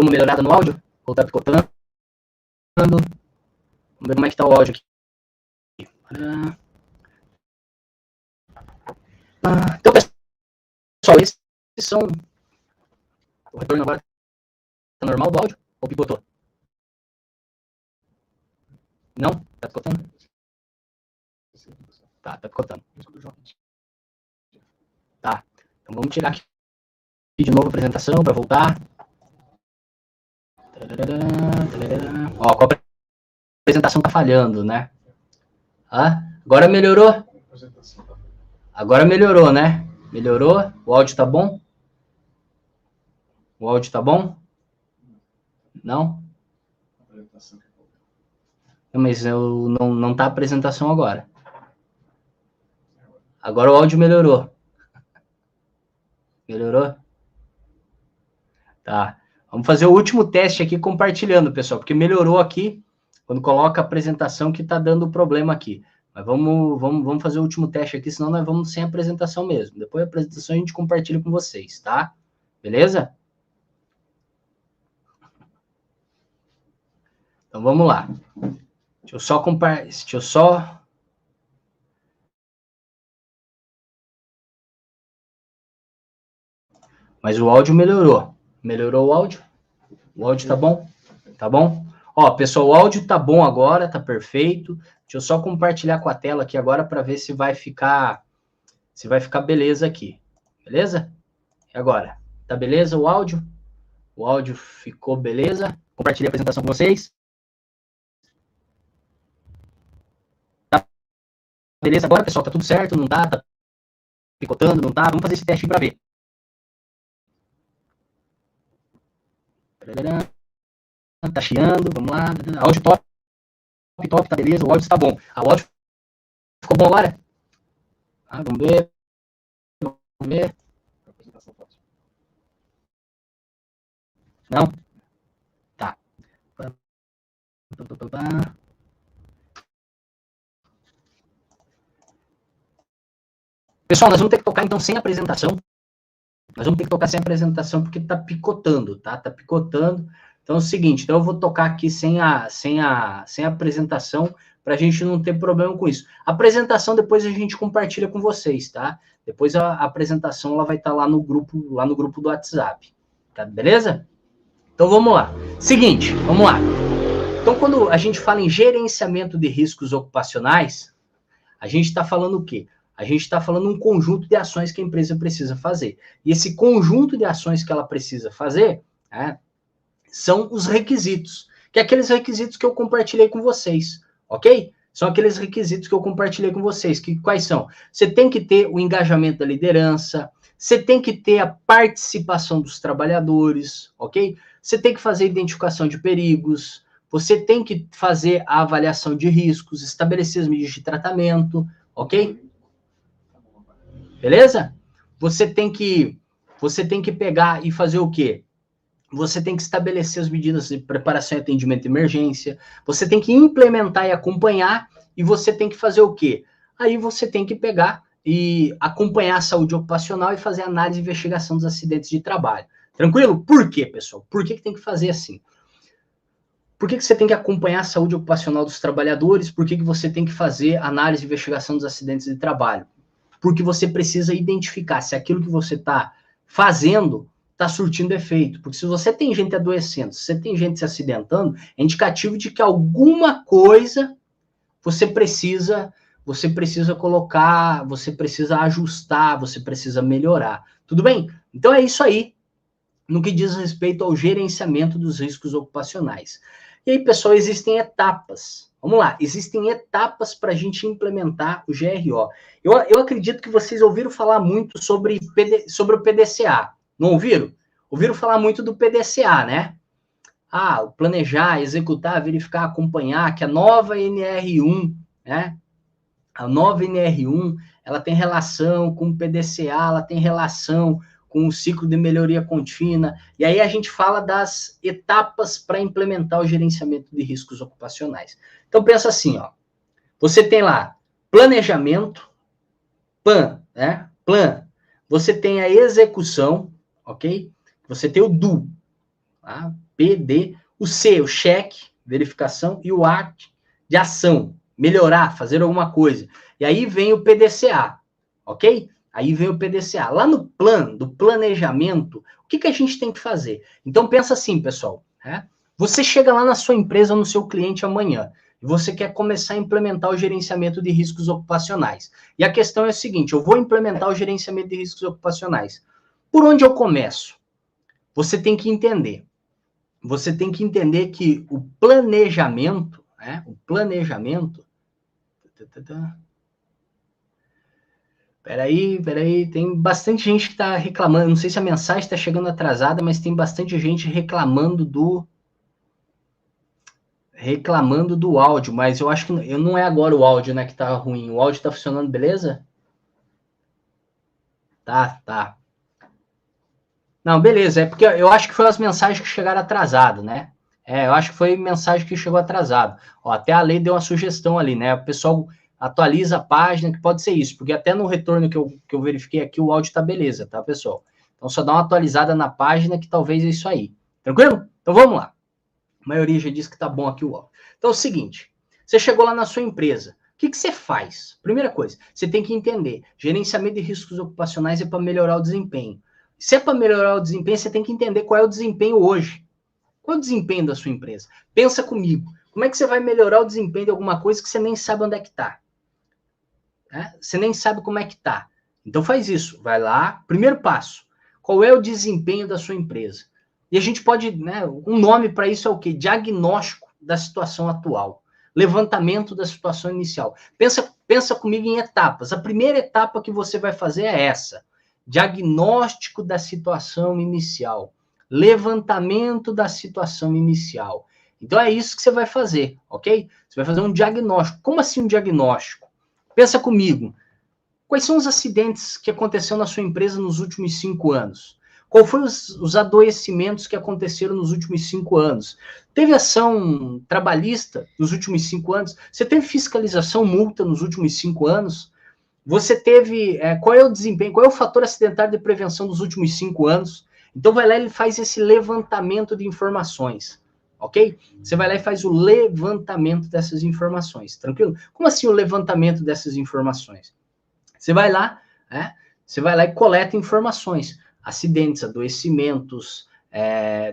uma melhorada no áudio? Ou tá picotando? Vamos ver como é que tá o áudio aqui. Então, pessoal, esses são... O retorno agora tá normal do áudio? Ou picotou? Não? Tá picotando? Tá picotando. Tá. Então vamos tirar aqui de novo a apresentação para voltar. Ó, qual apresentação tá falhando, né? Agora melhorou? Agora melhorou, né? Melhorou? O áudio tá bom? O áudio tá bom? Não? Mas não tá a apresentação agora. Agora o áudio melhorou. Melhorou? Tá. Vamos fazer o último teste aqui compartilhando, pessoal, porque melhorou aqui quando coloca a apresentação que tá dando problema aqui. Mas vamos fazer o último teste aqui, senão nós vamos sem apresentação mesmo. Depois da apresentação a gente compartilha com vocês, tá? Beleza? Então vamos lá. Deixa eu só... Mas o áudio melhorou. Melhorou o áudio? O áudio tá bom? Tá bom? Ó, pessoal, o áudio tá bom agora, tá perfeito. Deixa eu só compartilhar com a tela aqui agora para ver se vai ficar beleza aqui. Beleza? E agora? Tá beleza o áudio? O áudio ficou beleza? Compartilhei a apresentação com vocês. Tá beleza agora, pessoal? Tá tudo certo? Não tá? Tá picotando? Não tá? Vamos fazer esse teste para ver. Tá chiando, vamos lá. Áudio top, tá beleza, o áudio está bom. O áudio ficou bom agora? Vamos ver. Não? Tá. Pessoal, nós vamos ter que tocar então sem apresentação. Nós vamos ter que tocar sem apresentação porque tá picotando, tá? Tá picotando. Então é o seguinte, então eu vou tocar aqui sem apresentação para a gente não ter problema com isso. A apresentação depois a gente compartilha com vocês, tá? Depois a apresentação ela vai estar lá no grupo do WhatsApp, tá? Beleza? Então vamos lá. Seguinte, vamos lá. Então quando a gente fala em gerenciamento de riscos ocupacionais, a gente está falando o quê? A gente está falando um conjunto de ações que a empresa precisa fazer. E esse conjunto de ações que ela precisa fazer, são os requisitos, que é aqueles requisitos que eu compartilhei com vocês, ok? São aqueles requisitos que eu compartilhei com vocês, que quais são? Você tem que ter o engajamento da liderança, você tem que ter a participação dos trabalhadores, ok? Você tem que fazer a identificação de perigos, você tem que fazer a avaliação de riscos, estabelecer as medidas de tratamento, ok? Beleza? Você tem que pegar e fazer o quê? você tem que estabelecer as medidas de preparação e atendimento de emergência, você tem que implementar e acompanhar, e você tem que fazer o quê? Aí você tem que pegar e acompanhar a saúde ocupacional e fazer análise e investigação dos acidentes de trabalho. Tranquilo? Por quê, pessoal? Por que tem que fazer assim? Por que você tem que acompanhar a saúde ocupacional dos trabalhadores? Por que você tem que fazer análise e investigação dos acidentes de trabalho? Porque você precisa identificar se aquilo que você está fazendo está surtindo efeito. Porque se você tem gente adoecendo, se você tem gente se acidentando, é indicativo de que alguma coisa você precisa colocar, você precisa ajustar, você precisa melhorar. Tudo bem? Então é isso aí no que diz respeito ao gerenciamento dos riscos ocupacionais. E aí, pessoal, existem etapas. Vamos lá, existem etapas para a gente implementar o GRO. Eu acredito que vocês ouviram falar muito sobre o PDCA. Não ouviram? Ouviram falar muito do PDCA, né? Ah, planejar, executar, verificar, acompanhar, que a nova NR1, né? A nova NR1, ela tem relação com o PDCA, ela tem relação com o ciclo de melhoria contínua, e aí a gente fala das etapas para implementar o gerenciamento de riscos ocupacionais. Então pensa assim, ó, você tem lá planejamento, PAN, né? Plan. Você tem a execução, ok? Você tem o DO, tá? PD, o C, o cheque, verificação, e o A de ação, melhorar, fazer alguma coisa. E aí vem o PDCA, ok? Aí vem o PDCA. Lá no plano, do planejamento, o que a gente tem que fazer? Então, pensa assim, pessoal. Né? Você chega lá na sua empresa, no seu cliente amanhã, e você quer começar a implementar o gerenciamento de riscos ocupacionais. E a questão é a seguinte, eu vou implementar o gerenciamento de riscos ocupacionais. Por onde eu começo? Você tem que entender. Você tem que entender que o planejamento, né? O planejamento... Peraí, tem bastante gente que está reclamando, não sei se a mensagem está chegando atrasada, mas tem bastante gente reclamando do áudio, mas eu acho que não é agora o áudio, né, que tá ruim, o áudio tá funcionando, beleza? Tá. Não, beleza, é porque eu acho que foi as mensagens que chegaram atrasado, né? Eu acho que foi mensagem que chegou atrasado. Ó, até a Lei deu uma sugestão ali, né? O pessoal atualiza a página, que pode ser isso, porque até no retorno que eu verifiquei aqui, o áudio tá beleza, tá, pessoal? Então, só dá uma atualizada na página, que talvez é isso aí. Tranquilo? Então, vamos lá. A maioria já disse que tá bom aqui o áudio. Então, é o seguinte, você chegou lá na sua empresa, o que você faz? Primeira coisa, você tem que entender, gerenciamento de riscos ocupacionais é para melhorar o desempenho. Se é para melhorar o desempenho, você tem que entender qual é o desempenho hoje. Qual é o desempenho da sua empresa? Pensa comigo. Como é que você vai melhorar o desempenho de alguma coisa que você nem sabe onde é que está? Você nem sabe como é que está. Então faz isso. Vai lá. Primeiro passo. Qual é o desempenho da sua empresa? E a gente pode, né, um nome para isso é o quê? Diagnóstico da situação atual. Levantamento da situação inicial. Pensa comigo em etapas. A primeira etapa que você vai fazer é essa. Diagnóstico da situação inicial. Levantamento da situação inicial. Então é isso que você vai fazer, ok? Você vai fazer um diagnóstico. Como assim um diagnóstico? Pensa comigo. Quais são os acidentes que aconteceram na sua empresa nos últimos 5 anos? Qual foram os adoecimentos que aconteceram nos últimos 5 anos? Teve ação trabalhista nos últimos 5 anos? Você teve fiscalização, multa nos últimos 5 anos? Você teve... qual é o desempenho? Qual é o fator acidentário de prevenção dos últimos 5 anos? Então, vai lá e ele faz esse levantamento de informações, ok? Você vai lá e faz o levantamento dessas informações, tranquilo? Como assim o levantamento dessas informações? Você vai lá e coleta informações, acidentes, adoecimentos,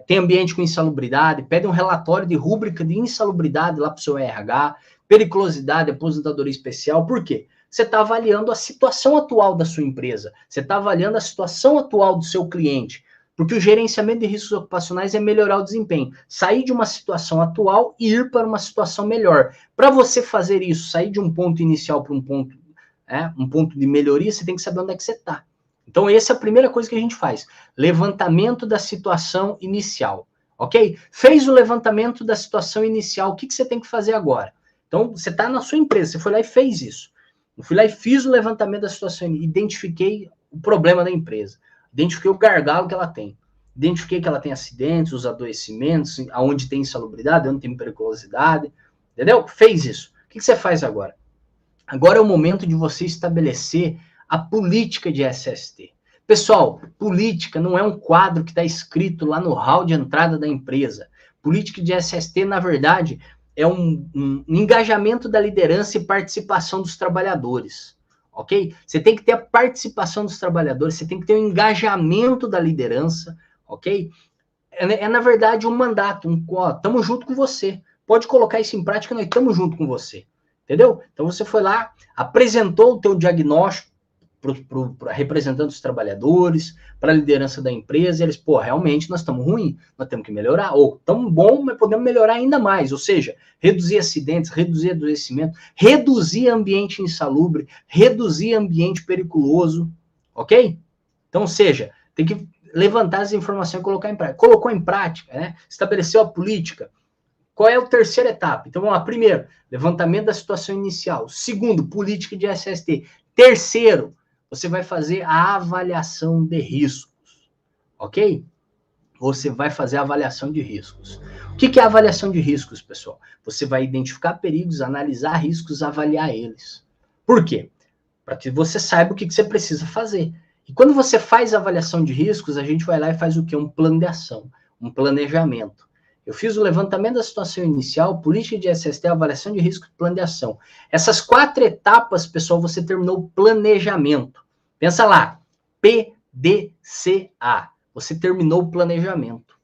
tem ambiente com insalubridade, pede um relatório de rúbrica de insalubridade lá para o seu RH, periculosidade, aposentadoria especial, por quê? Você está avaliando a situação atual da sua empresa, você está avaliando a situação atual do seu cliente, porque o gerenciamento de riscos ocupacionais é melhorar o desempenho, sair de uma situação atual e ir para uma situação melhor. Para você fazer isso, sair de um ponto inicial para um ponto de melhoria, você tem que saber onde é que você está. Então, essa é a primeira coisa que a gente faz. Levantamento da situação inicial, ok? Fez o levantamento da situação inicial, o que você tem que fazer agora? Então, você está na sua empresa, você foi lá e fez isso. Eu fui lá e fiz o levantamento da situação, identifiquei o problema da empresa, identifiquei o gargalo que ela tem. identifiquei que ela tem acidentes, os adoecimentos, aonde tem insalubridade, onde tem periculosidade, entendeu? Fez isso. O que você faz agora? Agora é o momento de você estabelecer a política de SST. Pessoal, política não é um quadro que está escrito lá no hall de entrada da empresa. Política de SST, na verdade, é um engajamento da liderança e participação dos trabalhadores, ok? Você tem que ter a participação dos trabalhadores, você tem que ter o engajamento da liderança, ok? Na verdade, um mandato, estamos junto com você. Pode colocar isso em prática, nós estamos junto com você. Entendeu? Então você foi lá, apresentou o teu diagnóstico para representando os trabalhadores, para a liderança da empresa, e eles, realmente nós estamos ruim, nós temos que melhorar, ou estamos bom, mas podemos melhorar ainda mais, ou seja, reduzir acidentes, reduzir adoecimento, reduzir ambiente insalubre, reduzir ambiente periculoso, ok? Então, ou seja, tem que levantar as informações e colocar em prática. Colocou em prática, né? Estabeleceu a política. Qual é a terceira etapa? Então, vamos lá. Primeiro, levantamento da situação inicial. Segundo, política de SST. Terceiro, você vai fazer a avaliação de riscos. Ok? Você vai fazer a avaliação de riscos. O que é a avaliação de riscos, pessoal? Você vai identificar perigos, analisar riscos, avaliar eles. Por quê? Para que você saiba o que você precisa fazer. E quando você faz a avaliação de riscos, a gente vai lá e faz o quê? Um plano de ação, um planejamento. Eu fiz o levantamento da situação inicial, política de SST, avaliação de risco e plano de ação. Essas 4 etapas, pessoal, você terminou o planejamento. Pensa lá, PDCA. Você terminou o planejamento.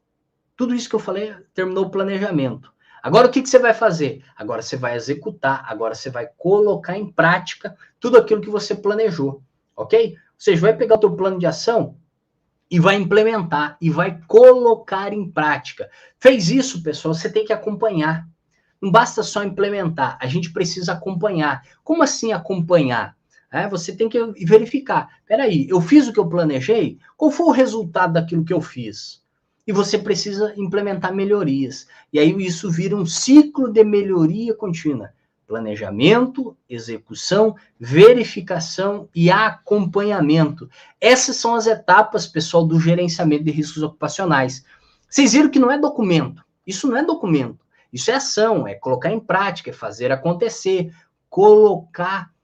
Tudo isso que eu falei, terminou o planejamento. Agora, o que você vai fazer? Agora você vai executar, agora você vai colocar em prática tudo aquilo que você planejou, ok? Ou seja, vai pegar o teu plano de ação e vai implementar, e vai colocar em prática. Fez isso, pessoal, você tem que acompanhar. Não basta só implementar, a gente precisa acompanhar. Como assim acompanhar? Você tem que verificar. Peraí, eu fiz o que eu planejei? Qual foi o resultado daquilo que eu fiz? E você precisa implementar melhorias. E aí isso vira um ciclo de melhoria contínua. Planejamento, execução, verificação e acompanhamento. Essas são as etapas, pessoal, do gerenciamento de riscos ocupacionais. Vocês viram que não é documento. Isso não é documento. Isso é ação, é colocar em prática, é fazer acontecer, colocar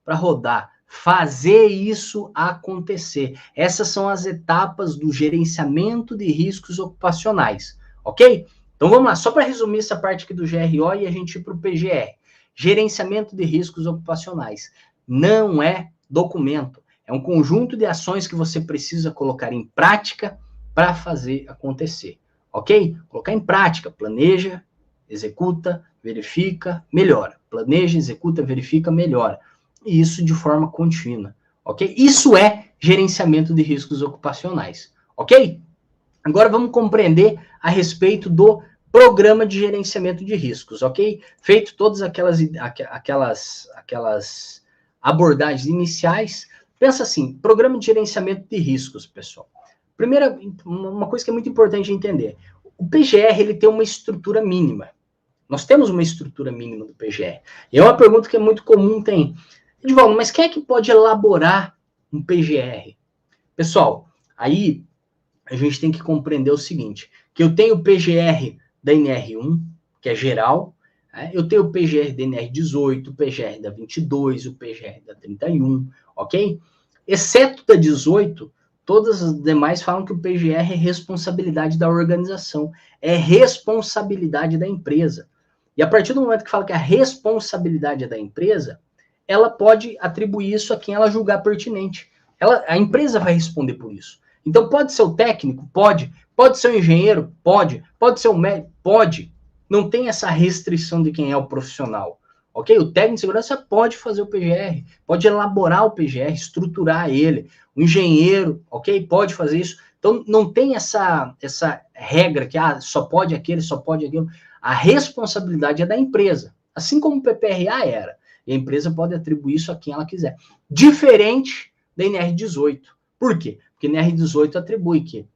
para rodar, fazer isso acontecer. Essas são as etapas do gerenciamento de riscos ocupacionais, ok? Então vamos lá, só para resumir essa parte aqui do GRO e a gente ir para o PGR. Gerenciamento de riscos ocupacionais. Não é documento. É um conjunto de ações que você precisa colocar em prática para fazer acontecer. Ok? Colocar em prática. Planeja, executa, verifica, melhora. Planeja, executa, verifica, melhora. E isso de forma contínua. Ok? Isso é gerenciamento de riscos ocupacionais. Ok? Agora vamos compreender a respeito do programa de gerenciamento de riscos, ok? Feito todas aquelas abordagens iniciais, pensa assim, programa de gerenciamento de riscos, pessoal. Primeira, uma coisa que é muito importante entender, o PGR ele tem uma estrutura mínima. Nós temos uma estrutura mínima do PGR. E é uma pergunta que é muito comum, tem. Edivaldo, mas quem é que pode elaborar um PGR? Pessoal, aí a gente tem que compreender o seguinte, que eu tenho o PGR da NR1, que é geral, eu tenho o PGR da NR18, o PGR da 22, o PGR da 31, ok? Exceto da 18, todas as demais falam que o PGR é responsabilidade da organização, é responsabilidade da empresa. E a partir do momento que fala que a responsabilidade é da empresa, ela pode atribuir isso a quem ela julgar pertinente. A empresa vai responder por isso. Então, pode ser o técnico? Pode. Pode ser o engenheiro? Pode. Pode ser o médico? Pode. Não tem essa restrição de quem é o profissional. Ok? O técnico de segurança pode fazer o PGR, pode elaborar o PGR, estruturar ele. O engenheiro, ok? Pode fazer isso. Então, não tem essa regra que só pode aquele, só pode aquilo. A responsabilidade é da empresa. Assim como o PPRA era. E a empresa pode atribuir isso a quem ela quiser. Diferente da NR18. Por quê? Porque NR18 atribui que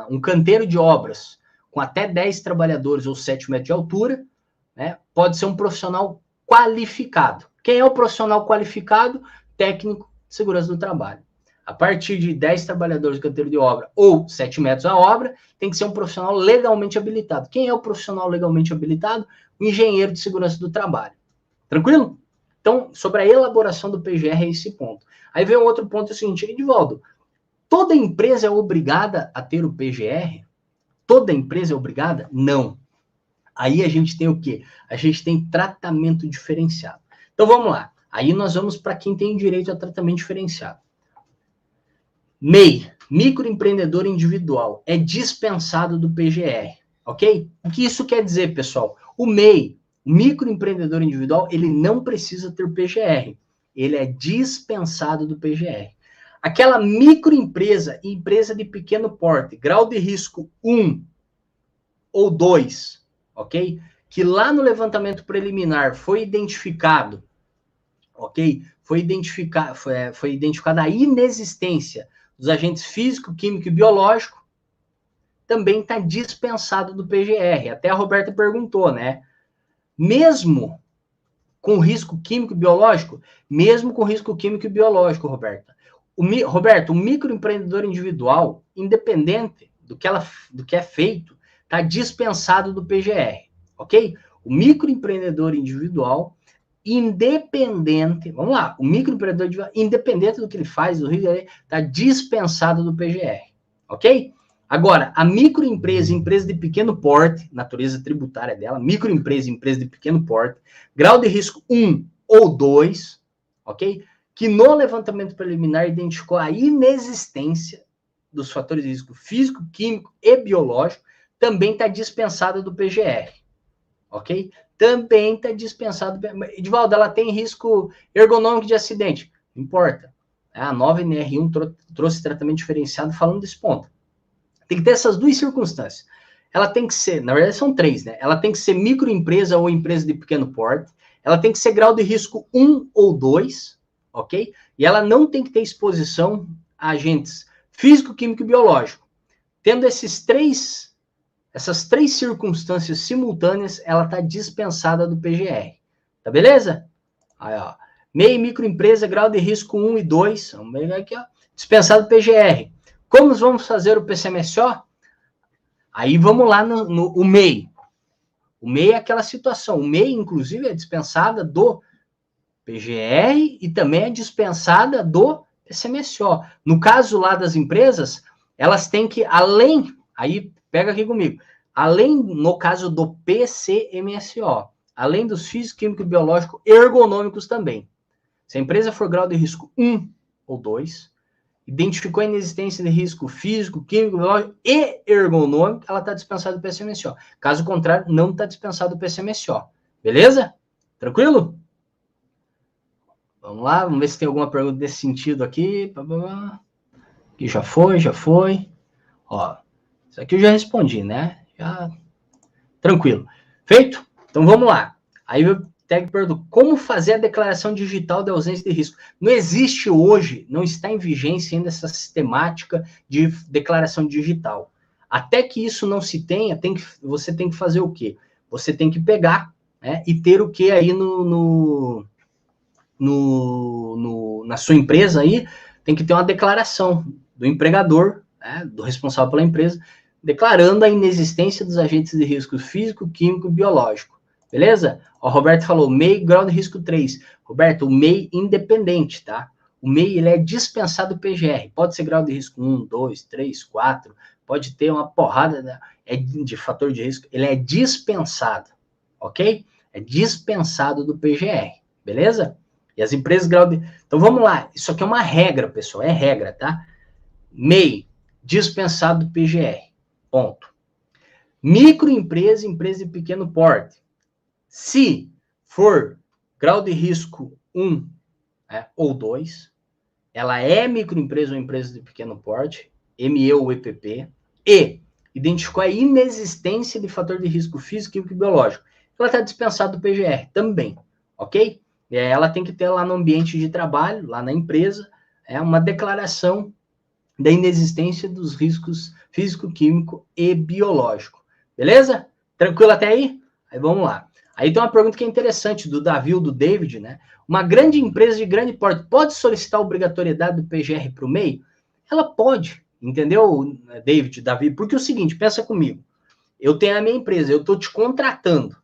um canteiro de obras com até 10 trabalhadores ou 7 metros de altura, pode ser um profissional qualificado. Quem é o profissional qualificado? Técnico de segurança do trabalho. A partir de 10 trabalhadores de canteiro de obra ou 7 metros a obra, tem que ser um profissional legalmente habilitado. Quem é o profissional legalmente habilitado? O engenheiro de segurança do trabalho. Tranquilo? Então, sobre a elaboração do PGR é esse ponto. Aí vem um outro ponto, é o seguinte, Edivaldo, toda empresa é obrigada a ter o PGR? Toda empresa é obrigada? Não. Aí a gente tem o quê? A gente tem tratamento diferenciado. Então, vamos lá. Aí nós vamos para quem tem direito a tratamento diferenciado. MEI, microempreendedor individual, é dispensado do PGR, ok? O que isso quer dizer, pessoal? O MEI, microempreendedor individual, ele não precisa ter PGR. Ele é dispensado do PGR. Aquela microempresa, empresa de pequeno porte, grau de risco 1 ou 2, ok? Que lá no levantamento preliminar foi identificado, ok? Foi identificada a inexistência dos agentes físico, químico e biológico, também está dispensado do PGR. Até a Roberta perguntou, né? Mesmo com risco químico e biológico? Mesmo com risco químico e biológico, Roberta. Roberto, o microempreendedor individual, independente do que é feito, está dispensado do PGR, ok? O microempreendedor individual, independente, vamos lá, o microempreendedor individual, independente do que ele faz, do risco, está dispensado do PGR, ok? Agora, a microempresa, empresa de pequeno porte, natureza tributária dela, microempresa, empresa de pequeno porte, grau de risco 1 ou 2, ok? Que no levantamento preliminar identificou a inexistência dos fatores de risco físico, químico e biológico, também está dispensada do PGR, ok? Também está dispensado. Edivaldo, ela tem risco ergonômico de acidente? Não importa. A 9NR1 trouxe tratamento diferenciado falando desse ponto. Tem que ter essas duas circunstâncias. Ela tem que ser, na verdade são três, né? Ela tem que ser microempresa ou empresa de pequeno porte. Ela tem que ser grau de risco 1 ou 2, ok? E ela não tem que ter exposição a agentes físico, químico e biológico. Tendo essas três circunstâncias simultâneas, ela está dispensada do PGR. Tá beleza? Aí, ó. MEI e microempresa, grau de risco 1 e 2. Vamos ver aqui, ó. Dispensado do PGR. Como vamos fazer o PCMSO? Aí vamos lá no MEI. O MEI é aquela situação. O MEI, inclusive, é dispensada do PGR e também é dispensada do PCMSO. No caso lá das empresas, elas têm que, além, aí pega aqui comigo, além, no caso do PCMSO, além dos físico, químico e biológico, ergonômicos também. Se a empresa for grau de risco 1 ou 2, identificou a inexistência de risco físico, químico, biológico e ergonômico, ela está dispensada do PCMSO. Caso contrário, não está dispensado do PCMSO. Beleza? Tranquilo? Vamos lá, vamos ver se tem alguma pergunta desse sentido aqui. Aqui já foi. Ó, isso aqui eu já respondi, né? Já. Tranquilo. Feito? Então vamos lá. Aí eu tag pergunta, como fazer a declaração digital de ausência de risco? Não existe hoje, não está em vigência ainda essa sistemática de declaração digital. Até que isso não se tenha, você tem que fazer o quê? Você tem que pegar, né, e ter o que aí na sua empresa aí, tem que ter uma declaração do empregador, né, do responsável pela empresa, declarando a inexistência dos agentes de risco físico, químico e biológico. Beleza? O Roberto falou, MEI, grau de risco 3. Roberto, o MEI independente, tá? O MEI, ele é dispensado do PGR. Pode ser grau de risco 1, 2, 3, 4. Pode ter uma porrada de fator de risco. Ele é dispensado, ok? É dispensado do PGR. Beleza? E as empresas grau de... Então, vamos lá. Isso aqui é uma regra, pessoal. É regra, tá? MEI, dispensado do PGR. Ponto. Microempresa, empresa de pequeno porte. Se for grau de risco 1, né, ou 2, ela é microempresa ou empresa de pequeno porte, ME ou EPP, e identificou a inexistência de fator de risco físico, químico e biológico. Ela está dispensada do PGR também, ok? E aí ela tem que ter lá no ambiente de trabalho, lá na empresa, uma declaração da inexistência dos riscos físico, químico e biológico. Beleza? Tranquilo até aí? Aí vamos lá. Aí tem uma pergunta que é interessante, do Davi ou do David, né? Uma grande empresa de grande porte pode solicitar a obrigatoriedade do PGR para o MEI? Ela pode, entendeu, David, Davi? Porque é o seguinte, pensa comigo. Eu tenho a minha empresa, eu estou te contratando,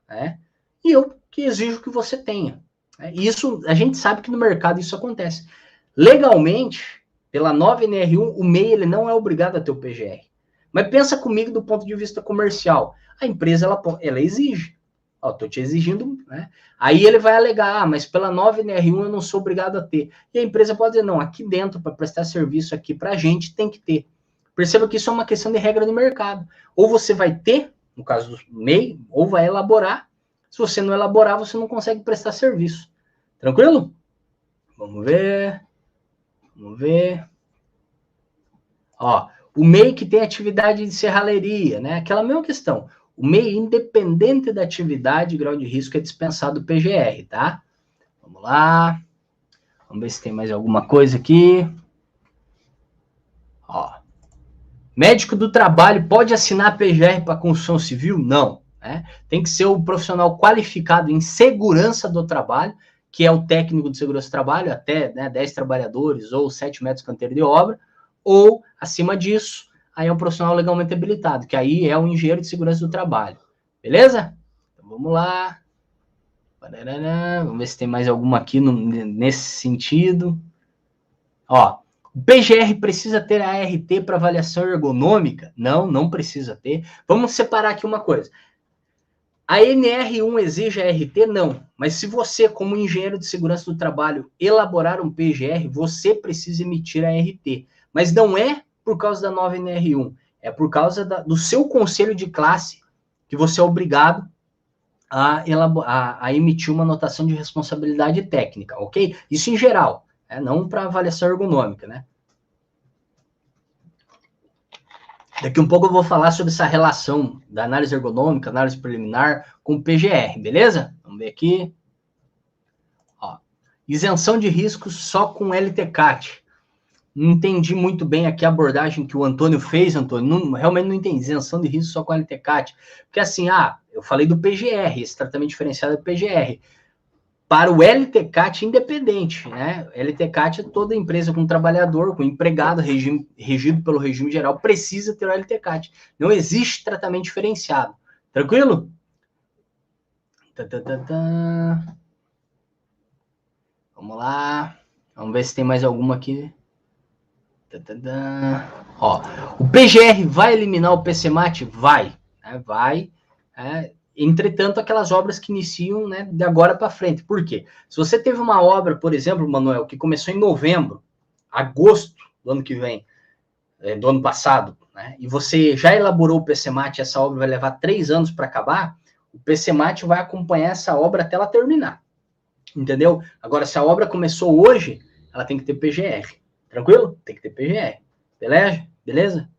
né? E eu que exijo que você tenha. Isso, a gente sabe que no mercado isso acontece. Legalmente, pela nova NR1, o MEI ele não é obrigado a ter o PGR. Mas pensa comigo do ponto de vista comercial. A empresa, ela exige. Ó, tô te exigindo, né? Aí ele vai alegar, mas pela nova NR1 eu não sou obrigado a ter. E a empresa pode dizer, não, aqui dentro, para prestar serviço aqui para a gente, tem que ter. Perceba que isso é uma questão de regra de mercado. Ou você vai ter, no caso do MEI, ou vai elaborar. Se você não elaborar, você não consegue prestar serviço. Tranquilo? Vamos ver. Vamos ver. Ó, o MEI que tem atividade de serralheria, né? Aquela mesma questão. O MEI, independente da atividade, grau de risco é dispensado do PGR, tá? Vamos lá. Vamos ver se tem mais alguma coisa aqui. Ó. Médico do trabalho pode assinar PGR para construção civil? Não. Né? Tem que ser o profissional qualificado em segurança do trabalho, que é o técnico de segurança do trabalho, até 10 trabalhadores ou 7 metros canteiro de obra, ou, acima disso, aí é um profissional legalmente habilitado, que aí é o engenheiro de segurança do trabalho. Beleza? Então, vamos lá. Vamos ver se tem mais alguma aqui nesse sentido. Ó, o PGR precisa ter a ART para avaliação ergonômica? Não, não precisa ter. Vamos separar aqui uma coisa. A NR1 exige a ART? Não. Mas se você, como engenheiro de segurança do trabalho, elaborar um PGR, você precisa emitir a ART. Mas não é por causa da nova NR1. É por causa do seu conselho de classe que você é obrigado a emitir uma anotação de responsabilidade técnica, ok? Isso em geral, não para avaliação ergonômica, né? Daqui um pouco eu vou falar sobre essa relação da análise ergonômica, análise preliminar com o PGR, beleza? Vamos ver aqui. Ó, isenção de riscos só com LTCAT. Não entendi muito bem aqui a abordagem que o Antônio fez, Antônio. Realmente não entendi. Isenção de risco só com LTCAT. Porque assim, eu falei do PGR, esse tratamento diferenciado é do PGR. Para o LTCAT independente, né? LTCAT é toda empresa com trabalhador, com empregado, regido pelo regime geral, precisa ter o LTCAT. Não existe tratamento diferenciado. Tranquilo? Vamos lá. Vamos ver se tem mais alguma aqui. Ó, o PGR vai eliminar o PCMAT? Vai. Vai. Entretanto, aquelas obras que iniciam, né, de agora para frente. Por quê? Se você teve uma obra, por exemplo, Manuel, que começou em novembro, agosto do ano que vem, do ano passado, né, e você já elaborou o PCMAT, essa obra vai levar 3 anos para acabar, o PCMAT vai acompanhar essa obra até ela terminar. Entendeu? Agora, se a obra começou hoje, ela tem que ter PGR. Tranquilo? Tem que ter PGR. Beleza? Beleza?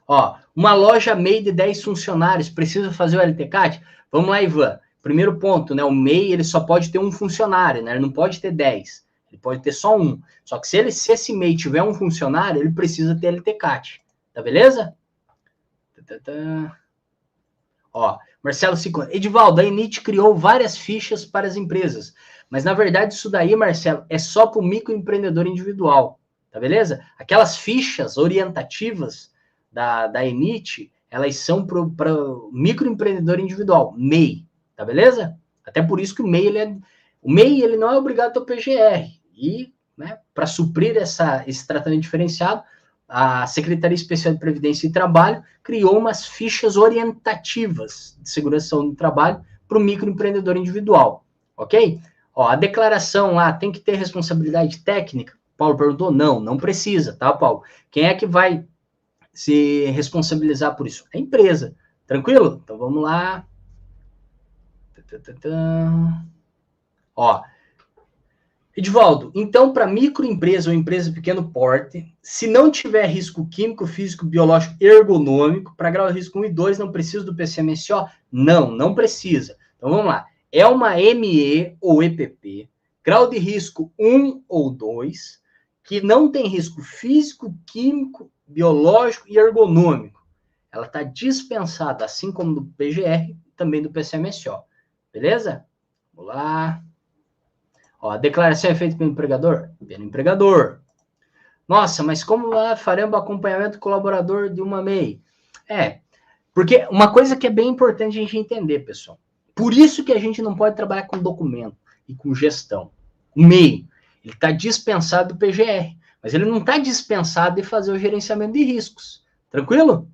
Ó, uma loja MEI de 10 funcionários, precisa fazer o LTCAT? Vamos lá, Ivan. Primeiro ponto, né? O MEI, ele só pode ter um funcionário, né? Ele não pode ter 10. Ele pode ter só um. Só que se esse MEI tiver um funcionário, ele precisa ter LTCAT. Tá beleza? Ó, Marcelo Ciclone. Edivaldo, a Enit criou várias fichas para as empresas. Mas, na verdade, isso daí, Marcelo, é só para o microempreendedor individual. Tá beleza? Aquelas fichas orientativas da Enit, elas são para o microempreendedor individual, MEI. Tá beleza? Até por isso que o MEI ele não é obrigado a ter o PGR. E, né, para suprir esse tratamento diferenciado, a Secretaria Especial de Previdência e Trabalho criou umas fichas orientativas de segurança do trabalho para o microempreendedor individual, ok? Ó, a declaração lá tem que ter responsabilidade técnica? Paulo perguntou, não precisa, tá, Paulo? Quem é que vai se responsabilizar por isso? A empresa, tranquilo? Então, vamos lá. Ó, Edivaldo, então, para microempresa ou empresa de pequeno porte, se não tiver risco químico, físico, biológico, ergonômico, para grau de risco 1 e 2, não precisa do PCMSO? Não precisa. Então, vamos lá. É uma ME ou EPP, grau de risco 1 ou 2, que não tem risco físico, químico, biológico e ergonômico. Ela está dispensada, assim como do PGR, também do PCMSO. Beleza? Vamos lá. Ó, a declaração é feita pelo empregador? Pelo empregador. Nossa, mas como lá faremos acompanhamento colaborador de uma MEI? Porque uma coisa que é bem importante a gente entender, pessoal. Por isso que a gente não pode trabalhar com documento e com gestão. O MEI, ele está dispensado do PGR, mas ele não está dispensado de fazer o gerenciamento de riscos. Tranquilo?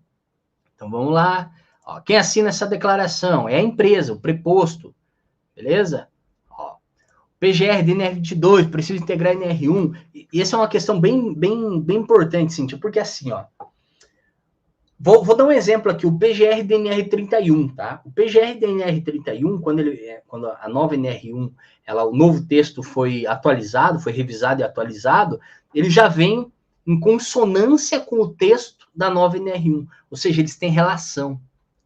Então vamos lá. Ó, quem assina essa declaração é a empresa, o preposto. Beleza? Ó, PGR de NR22, precisa integrar NR1. E essa é uma questão bem importante, Cíntia, porque assim, ó. Vou dar um exemplo aqui, o PGR DNR31, tá? O PGR DNR31, quando a nova NR1, o novo texto foi atualizado, foi revisado e atualizado, ele já vem em consonância com o texto da nova NR1, ou seja, eles têm relação,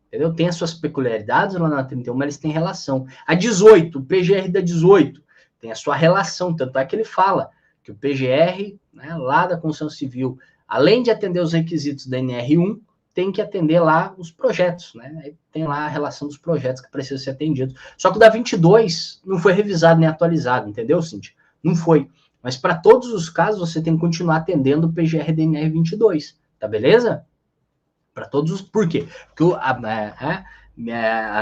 entendeu? Tem as suas peculiaridades lá na 31, mas eles têm relação. A 18, o PGR da 18, tem a sua relação, tanto é que ele fala que o PGR, né, lá da Construção Civil, além de atender os requisitos da NR1, tem que atender lá os projetos, né? Tem lá a relação dos projetos que precisam ser atendidos. Só que o da 22 não foi revisado nem atualizado, entendeu, Cíntia? Não foi. Mas para todos os casos, você tem que continuar atendendo o PGR DNR 22, tá beleza? Para todos os... Por quê? Porque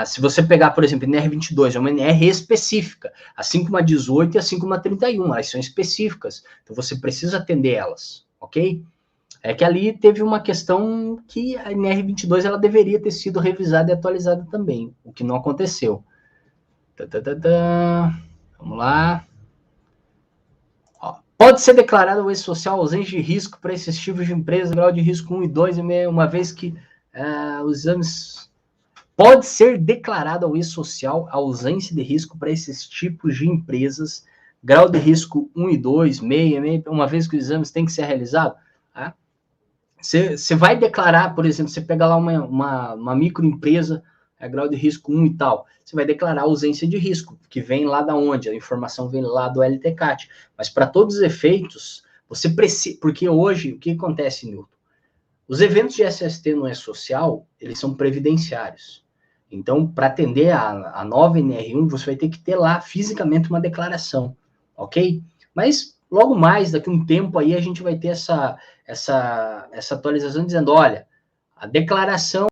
se você pegar, por exemplo, a NR 22, é uma NR específica, assim como a 18 e assim como a 31, elas são específicas, então você precisa atender elas, ok? É que ali teve uma questão que a NR22 ela deveria ter sido revisada e atualizada também, o que não aconteceu. Vamos lá. Ó, pode ser declarado o E-Social ausência de risco para esses tipos de empresas, grau de risco 1 e 2, uma vez que os exames... Pode ser declarado ao E-Social a ausência de risco para esses tipos de empresas, grau de risco 1 e 2, meia, uma vez que os exames têm que ser realizados. Tá? Você vai declarar, por exemplo, você pega lá uma microempresa, grau de risco 1 e tal, você vai declarar ausência de risco, que vem lá da onde? A informação vem lá do LTCAT. Mas para todos os efeitos, você precisa... Porque hoje, o que acontece, Nilton? Os eventos de SST no E-Social, eles são previdenciários. Então, para atender a nova NR1, você vai ter que ter lá fisicamente uma declaração, ok? Mas logo mais, daqui a um tempo aí, a gente vai ter essa atualização dizendo, olha, a declaração